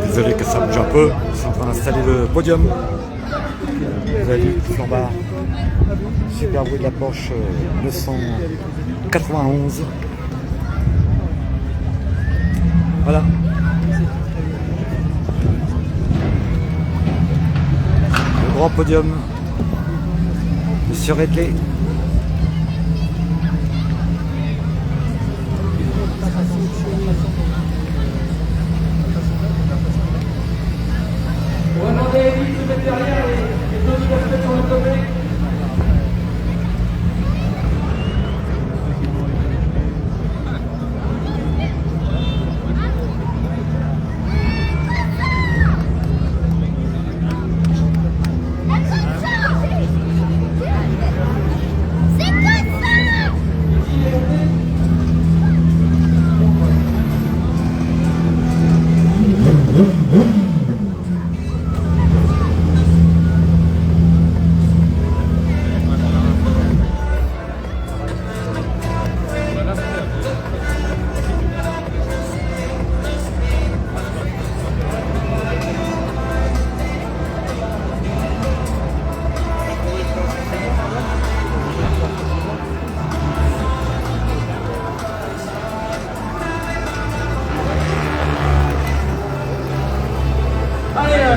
Désolé que ça bouge un peu, ils sont en train d'installer le podium. Vous avez vu, tout en bas, super bruit de la Porsche 991. Voilà. Le grand podium. Monsieur Redley. On va demander à Eddy de se mettre derrière et Tony va se mettre sur le côté.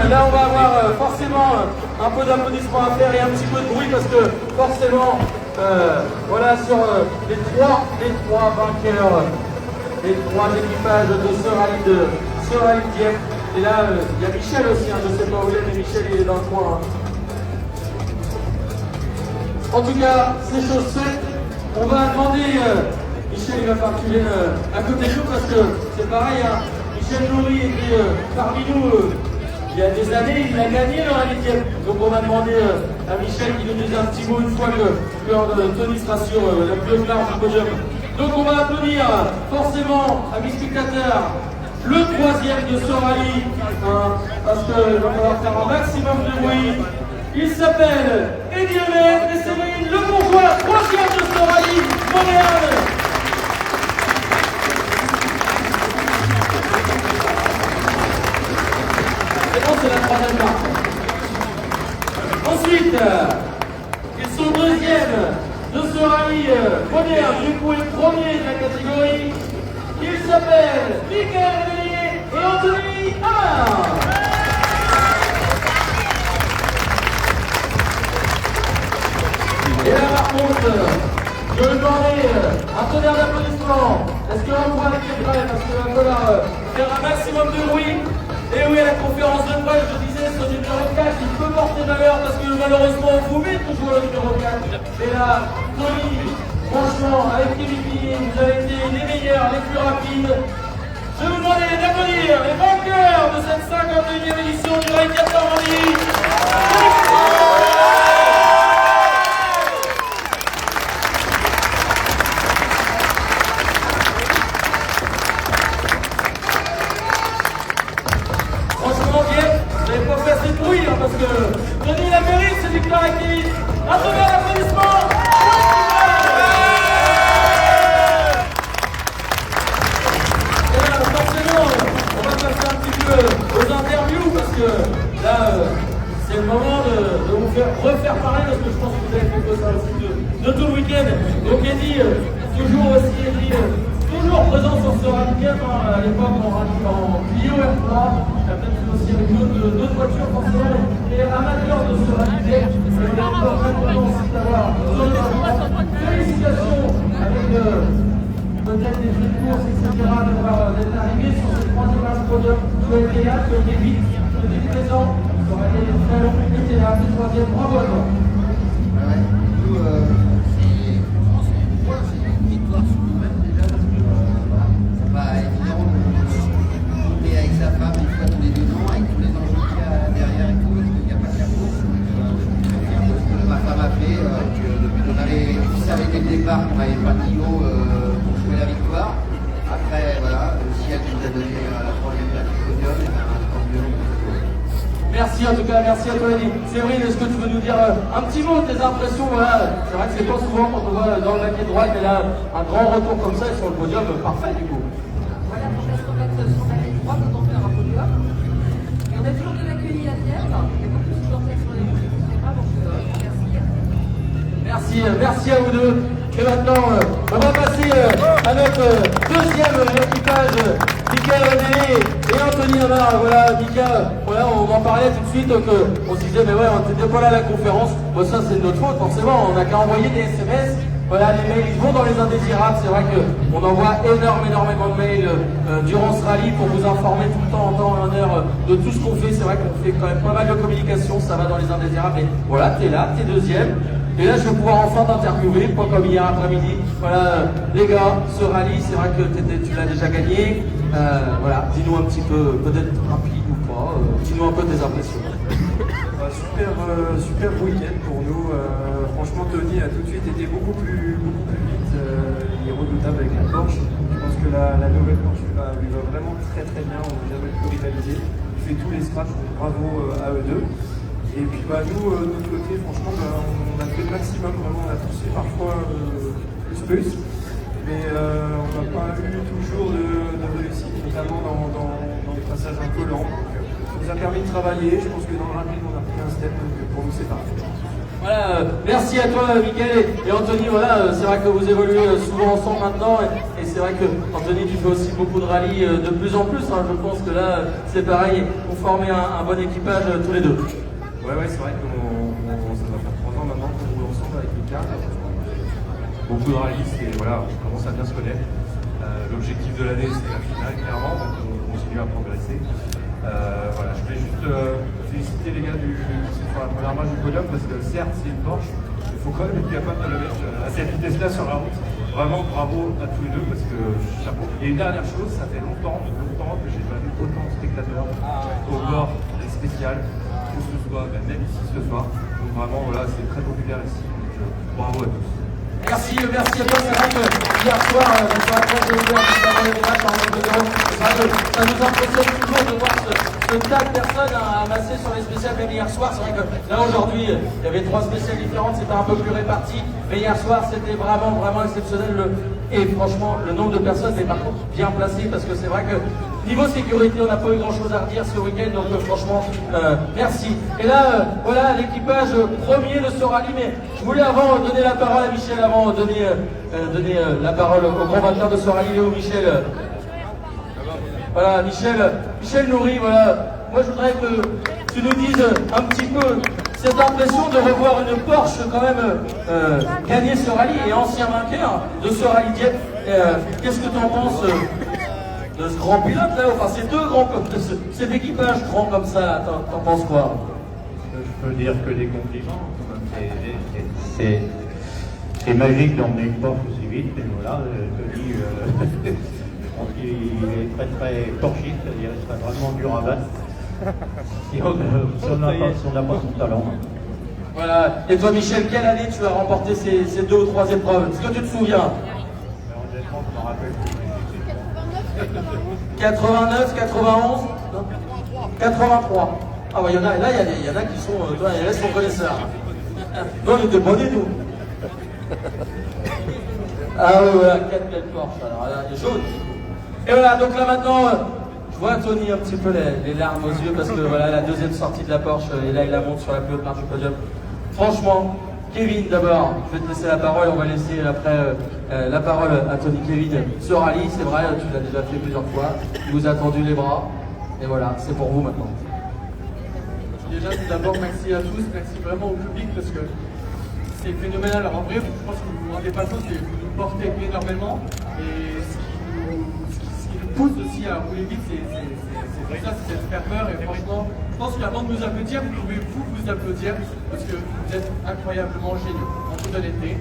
Là, on va avoir forcément un peu d'applaudissements à faire et un petit peu de bruit parce que forcément, voilà, sur les trois vainqueurs, les trois équipages de ce rallye de Dieppe. Et là, il y a Michel aussi, hein, je ne sais pas où il est, mais Michel il est dans le coin. Hein. En tout cas, c'est chose faite. On va demander, Michel il va faire filer à côté de nous parce que c'est pareil, hein, Michel Loury était parmi nous. Il y a des années, il a gagné le rallye de Dieppe. Donc on va demander à Michel qui nous dise un petit mot une fois que Tony sera sur la plus haute marche du podium. Donc on va applaudir forcément, amis spectateurs, le troisième de ce rallye, hein, parce qu'il va falloir faire un maximum de bruit. Il s'appelle Eddy le maître et Séverine Le Bourgeois, troisième de ce rallye moderne. C'est la troisième marche. Ensuite, ils sont deuxièmes de ce rallye moderne, du coup et premier de la catégorie. Ils s'appellent Michael Bélier et Anthony Amar. Et là par contre, je vais demander un tonnerre d'applaudissements. Est-ce que l'on pourra être prêt parce qu'il va falloir faire un maximum de bruit. Et oui, à la conférence de presse, je disais, ce numéro 4, il peut porter malheur parce que malheureusement, vous mettez toujours le numéro 4. Et là, Tony, franchement, avec Kevin Pillé, vous avez été les meilleurs, les plus rapides. Je vais vous demander d'applaudir les vainqueurs de cette 51e édition du Rallye Dieppe Normandie. Parce que Tony la mérite, c'est du caractère. Un tonnerre d'applaudissements. Et là, forcément, on va passer un petit peu aux interviews parce que là, c'est le moment de rallye bien à l'époque en Clio R3, peut-être aussi avec d'autres voitures forcément, et amateurs de ce rallye bien, et on a encore maintenant aussi d'avoir félicitations avec peut-être des jeux de course, etc., d'être arrivé sur cette troisième place podium, qui a été là, qui a été vite, depuis présent, ça aurait été très long, et c'est là, c'est troisième, bravo à toi. Avec sa femme, une fois tous les 2 ans, avec tous les enjeux qu'il y a derrière et tout, parce qu'il n'y a pas que la course. Ce que ma femme a fait, on avait tous arrêté dès le départ, on n'avait pas de niveau pour jouer la victoire. Après, voilà, le ciel nous a donné la troisième place du podium, et tant mieux. Merci en tout cas, merci à toi Eddie. Séverine, est-ce que tu veux nous dire un petit mot de tes impressions? Voilà, c'est vrai que c'est pas souvent quand on voit dans le maquet droite, mais là, un grand retour comme ça et sur le podium, parfait du coup. Voilà, pour se remettre sur la ligne droite quand on fait un podium. Et on a toujours de l'accueil à Dieppe. Il y a beaucoup de supporters sur les routes, etc. Donc merci. Merci à vous deux. Et maintenant, on va passer à notre deuxième équipage, Mika René et Anthony Amar. Voilà, Mika, voilà, on en parlait tout de suite, on se disait, mais ouais, on n'était pas là à la conférence. Bon, ça, c'est de notre faute, forcément. On n'a qu'à envoyer des SMS. Voilà, les mails, ils vont dans les indésirables. C'est vrai qu'on envoie énormément de mails durant ce rallye pour vous informer tout le temps, en temps et en heure de tout ce qu'on fait. C'est vrai qu'on fait quand même pas mal de communication, ça va dans les indésirables. Mais voilà, t'es là, t'es deuxième. Et là, je vais pouvoir enfin t'interviewer, pas comme hier après-midi. Voilà, les gars, ce rallye, c'est vrai que tu l'as déjà gagné. Voilà, dis-nous un petit peu, peut-être rapide ou pas, dis-nous un peu tes impressions. Super week-end pour nous. Franchement, Tony a tout de suite été beaucoup plus vite. Il est redoutable avec la Porsche. Je pense que la nouvelle Porsche lui va vraiment très bien. On n'a jamais pu rivaliser. Il fait tous les scratchs, donc bravo à eux deux. Et puis nous, de notre côté, franchement, on a fait le maximum. Vraiment, on a poussé parfois plus. Mais on n'a pas eu toujours de réussite, notamment dans le passage un peu lent. Ça nous a permis de travailler. Je pense que dans le rapide, on a pris un step. Donc pour nous, c'est parfait. Voilà, merci à toi Mickaël et Anthony, voilà, c'est vrai que vous évoluez souvent ensemble maintenant et c'est vrai que Anthony tu fais aussi beaucoup de rallyes de plus en plus, hein, je pense que là c'est pareil, vous formez un bon équipage tous les deux. Ouais, c'est vrai que ça va faire 3 ans maintenant qu'on roule ensemble avec Mika. Beaucoup de rallyes, et voilà, on commence à bien se connaître. L'objectif de l'année c'est la finale clairement, donc on continue à progresser. Voilà, je voulais juste féliciter les gars sur la première marche du podium parce que certes c'est une Porsche, il faut quand même être capable de le mettre à cette vitesse-là sur la route. Vraiment bravo à tous les deux parce que chapeau. Et une dernière chose, ça fait longtemps que j'ai pas vu autant de spectateurs au bord des spéciales, que ce soit même ici ce soir. Donc vraiment voilà, c'est très populaire ici. Donc bravo à tous. Merci à toi, c'est vrai que hier soir, on s'est approché de les matchs en mode de zéro. C'est vrai que ça nous impressionne toujours de voir ce tas de personnes amassées sur les spéciales, même hier soir. C'est vrai que là aujourd'hui, il y avait 3 spéciales différentes, c'était un peu plus réparti. Mais hier soir, c'était vraiment exceptionnel. Et franchement, le nombre de personnes, mais par contre, bien placées, parce que c'est vrai que niveau sécurité, on n'a pas eu grand chose à redire ce week-end, donc franchement, merci. Et là, voilà l'équipage premier de ce rallye, mais je voulais avant donner la parole à Michel, avant donner la parole au grand vainqueur de ce rallye, Léo Michel. Voilà, Michel Nourri, voilà. Moi, je voudrais que tu nous dises un petit peu cette impression de revoir une Porsche quand même gagner ce rallye et ancien vainqueur de ce rallye Dieppe. Qu'est-ce que tu en penses de ce grand pilote là, enfin ces deux grands, cet équipage grand comme ça, t'en penses quoi? Je peux dire que des compliments. C'est magique d'emmener une Porsche aussi vite, mais voilà, Tony, je pense qu'il est très porchiste, c'est-à-dire il serait vraiment dur à battre si on n'a pas son talent. Voilà, et toi Michel, quelle année tu as remporté ces 2 ou 3 épreuves? Est-ce que tu te souviens? Honnêtement, je m'en rappelle plus. 89, 91, 83. Ah ouais, il y en a qui sont, il reste son connaisseur. Non, on était bonnés nous. Ah ouais, voilà, 4 belles Porsche, alors là, il est jaune. Et voilà, donc là maintenant, je vois Tony un petit peu les larmes aux yeux parce que voilà, la deuxième sortie de la Porsche, et là il la monte sur la plus haute marche du podium. Franchement, Kevin d'abord, je vais te laisser la parole, on va laisser après la parole à Tony Kevin. Ce rallye, c'est vrai, tu l'as déjà fait plusieurs fois, il vous a tendu les bras, et voilà, c'est pour vous maintenant. Déjà, tout d'abord, merci à tous, merci vraiment au public parce que c'est phénoménal. Alors, en vrai, je pense que vous ne vous rendez pas compte, mais vous nous portez énormément et ce qui nous pousse aussi à rouler vite, c'est ça, c'est cette ferveur. Et franchement, je pense qu'avant de nous applaudir, vous pouvez vous applaudir parce que vous êtes incroyablement géniaux, en toute honnêteté.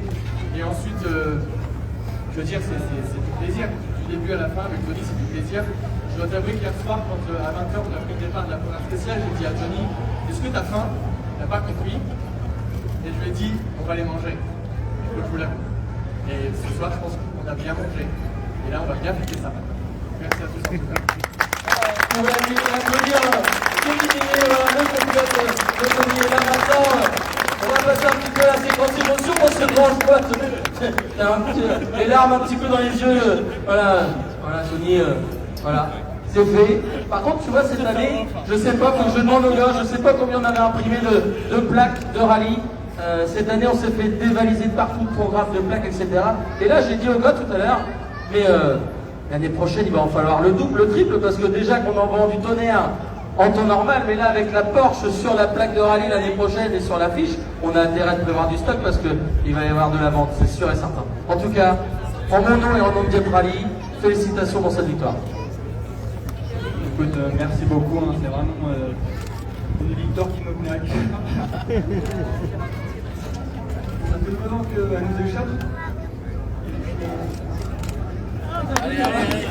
Et ensuite, je veux dire, c'est du plaisir. Du début à la fin, avec Tony, c'est du plaisir. Je dois t'avouer qu'hier soir, quand à 20h on a pris le départ de la première spéciale, j'ai dit à Tony, est-ce que t'as faim? Il n'a pas compris. Et je lui ai dit, on va les manger. Je vous l'avoue. Et ce soir, je pense qu'on a bien mangé. Et là, on va bien fêter ça. Merci à tous en tout cas. On va applaudir Kevin et le pilote de Tony. Et là maintenant, on va passer un petit peu à la séquence émotion parce que non, je vois les larmes un petit peu dans les yeux. Voilà, Tony. Voilà, c'est fait. Par contre, tu vois, cette année, je sais pas, faut que je demande aux gars, je sais pas combien on avait imprimé de plaques de rallye. Cette année, on s'est fait dévaliser de partout de programmes, de plaques, etc. Et là, j'ai dit aux gars tout à l'heure, mais l'année prochaine, il va en falloir le double, le triple, parce que déjà qu'on en vend du tonnerre en temps normal, mais là, avec la Porsche sur la plaque de rallye l'année prochaine et sur l'affiche, on a intérêt de prévoir du stock parce qu'il va y avoir de la vente, c'est sûr et certain. En tout cas, en mon nom et en nom de Dieppe Rally, félicitations pour cette victoire. Écoute, merci beaucoup, hein, c'est vraiment une victoire qui me venait à cœur. Ça fait 2 ans qu'elle nous échappe. Allez, allez.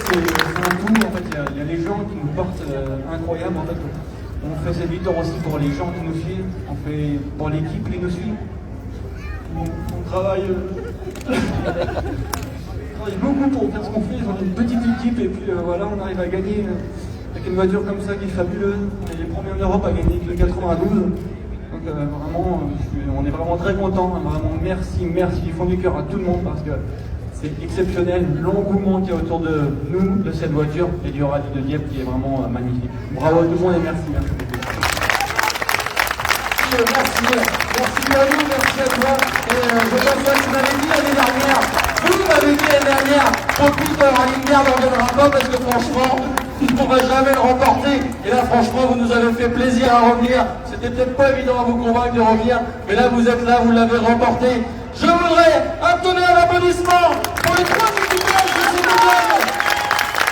C'est un tout, en fait, il y a les gens qui nous portent incroyables, en fait. On fait cette victoire aussi pour les gens qui nous suivent, on fait pour l'équipe qui nous suit. On travaille beaucoup pour faire ce qu'on fait, on est une petite équipe et puis voilà, on arrive à gagner avec une voiture comme ça qui est fabuleuse. On est les premiers en Europe à gagner avec le 92. Donc vraiment, on est vraiment très contents, vraiment merci du fond du cœur à tout le monde parce que c'est exceptionnel, l'engouement qu'il y a autour de nous, de cette voiture et du rallye de Dieppe qui est vraiment magnifique. Bravo à tout le monde et merci beaucoup. Merci à vous, merci à toi. Et je pense que tu m'avais dit l'année dernière, vous m'avez dit l'année dernière, profite d'un rallye de merde, on ne reviendra pas parce que franchement, tu ne pourras jamais le remporter. Et là, franchement, vous nous avez fait plaisir à revenir. C'était peut-être pas évident à vous convaincre de revenir, mais là, vous êtes là, vous l'avez remporté. Je voudrais un tonnerre d'applaudissements pour les 3 équipages de cette école.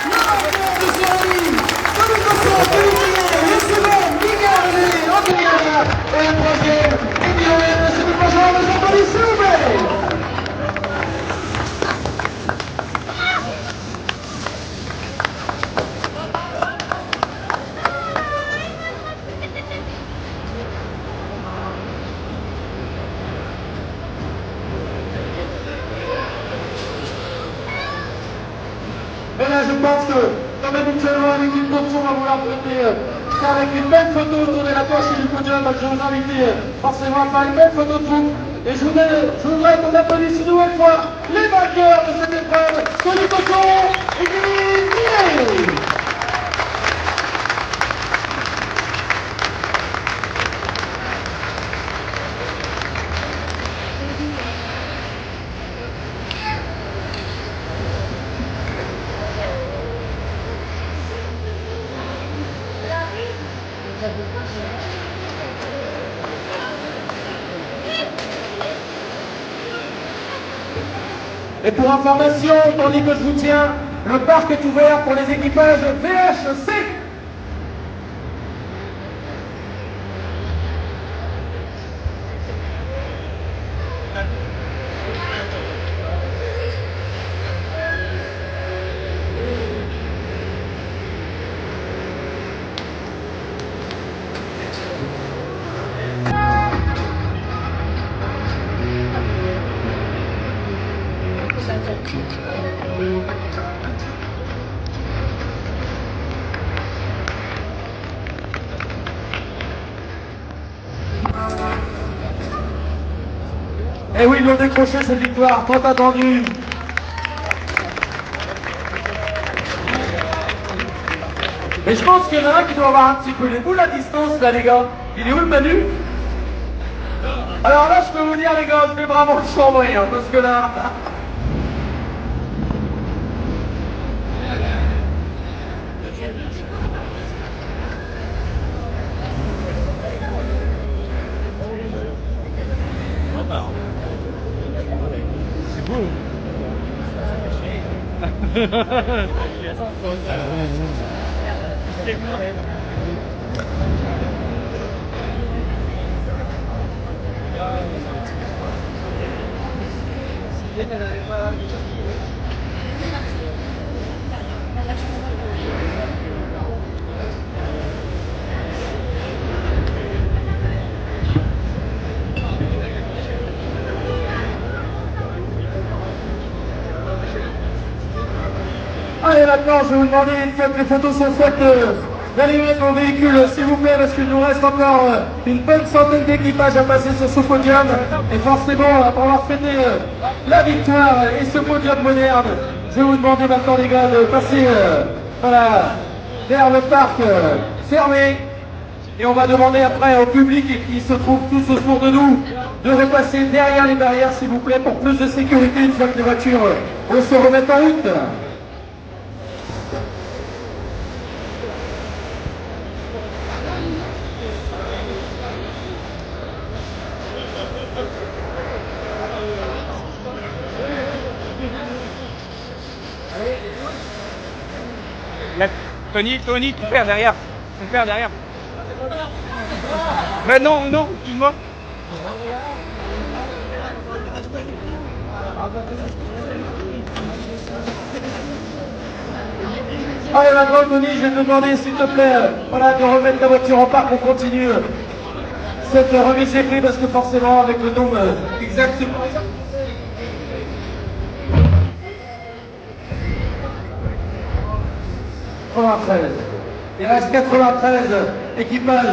Le vainqueur de ce rallye, Tony Cosson, le second, Miguel Anthony et le troisième, Emilien, c'est le prochain, les applaudissements, s'il vous plaît. Et là, je pense que, comme habituellement, avec une course, on va vouloir traiter ça avec une belle photo autour de la poche et du podium. Je vous invite forcément à faire une belle photo de vous. Et je voudrais qu'on applaudisse une nouvelle fois les vainqueurs de cette épreuve, Tony Cosson et Kevin Millet. Et pour information, tandis que je vous tiens, le parc est ouvert pour les équipages VHC. Et oui, ils l'ont décroché cette victoire, tant attendue. Mais je pense qu'il y en a un qui doit avoir un petit peu les boules à distance là les gars. Il est où le Manu? Alors là je peux vous dire les gars, je vais vraiment le chambrer hein, parce que là... C'est beau. Allez, maintenant, je vais vous demander, une fois que les photos sont faites, d'aller mettre vos véhicules, s'il vous plaît, parce qu'il nous reste encore une bonne centaine d'équipages à passer sur ce podium. Et forcément, pour avoir fêté la victoire et ce podium moderne, je vais vous demander maintenant, les gars, de passer voilà, vers le parc fermé. Et on va demander après au public qui se trouve tous autour de nous de repasser derrière les barrières, s'il vous plaît, pour plus de sécurité une fois que les voitures vont se remettre en route. Tony, tu perds derrière. Tu perds derrière. Mais non, dis-moi. Allez maintenant Tony, je vais te demander s'il te plaît voilà, de remettre ta voiture en parc. On continue cette remise des prix parce que forcément avec le nombre exactement... Il reste 93 équipages.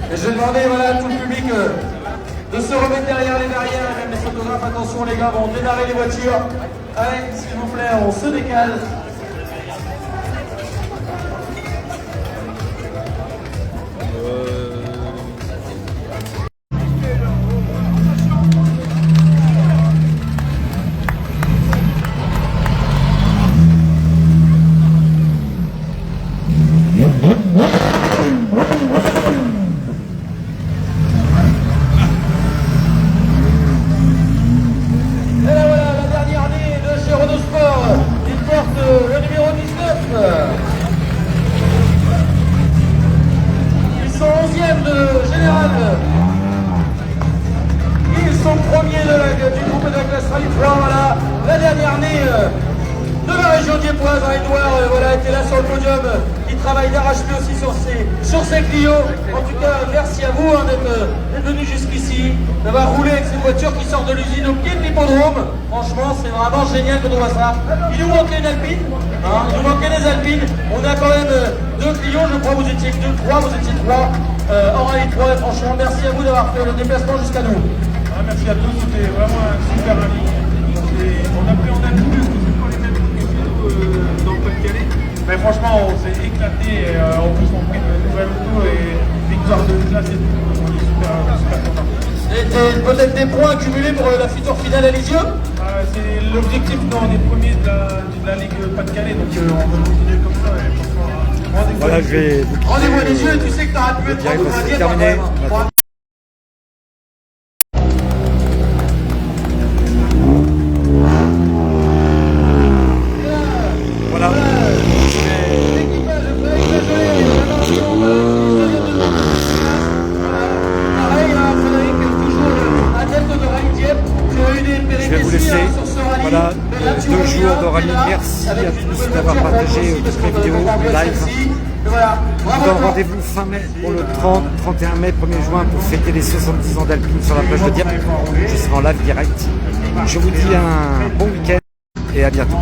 Et je vais demander voilà, à tout le public de se remettre derrière les barrières, et même les photographes, attention les gars, vont démarrer les voitures. Allez, s'il vous plaît, on se décale. Sur ces Clio. En tout cas, merci à vous d'être venu jusqu'ici, d'avoir roulé avec cette voiture qui sort de l'usine au pied de l'hippodrome. Franchement, c'est vraiment génial quand on voit ça. Il nous manquait une Alpine, hein, il nous manquait des Alpines. On a quand même deux Clio, je crois, vous étiez 2, 3, vous étiez 3 en rallye 3. Et franchement, merci à vous d'avoir fait le déplacement jusqu'à nous. Merci à tous, c'était vraiment un super rallye. On a plus que c'est pas les mêmes que dans le Pas-de-Calais. Mais franchement, on s'est éclaté, et en plus on a pris de nouvelles autos et victoire de là, c'est tout. On est super contents. Et peut-être des points accumulés pour la future finale à Lisieux. C'est l'objectif, on est premier de la Ligue Pas-de-Calais, donc on va continuer comme ça. Et franchement, voilà, je vais vous quitter. Rendez-vous à Lisieux et tu sais que tu auras pu être c'est terminé. Voilà. Je vais vous laisser. Voilà, 2 jours de rallye. Merci à tous d'avoir partagé toutes les vidéos live. Je vous donne rendez-vous fin mai pour le 30, 31 mai, 1er juin pour fêter les 70 ans d'Alpine sur la plage de Dieppe. Je serai en live direct. Je vous dis un bon week-end et à bientôt.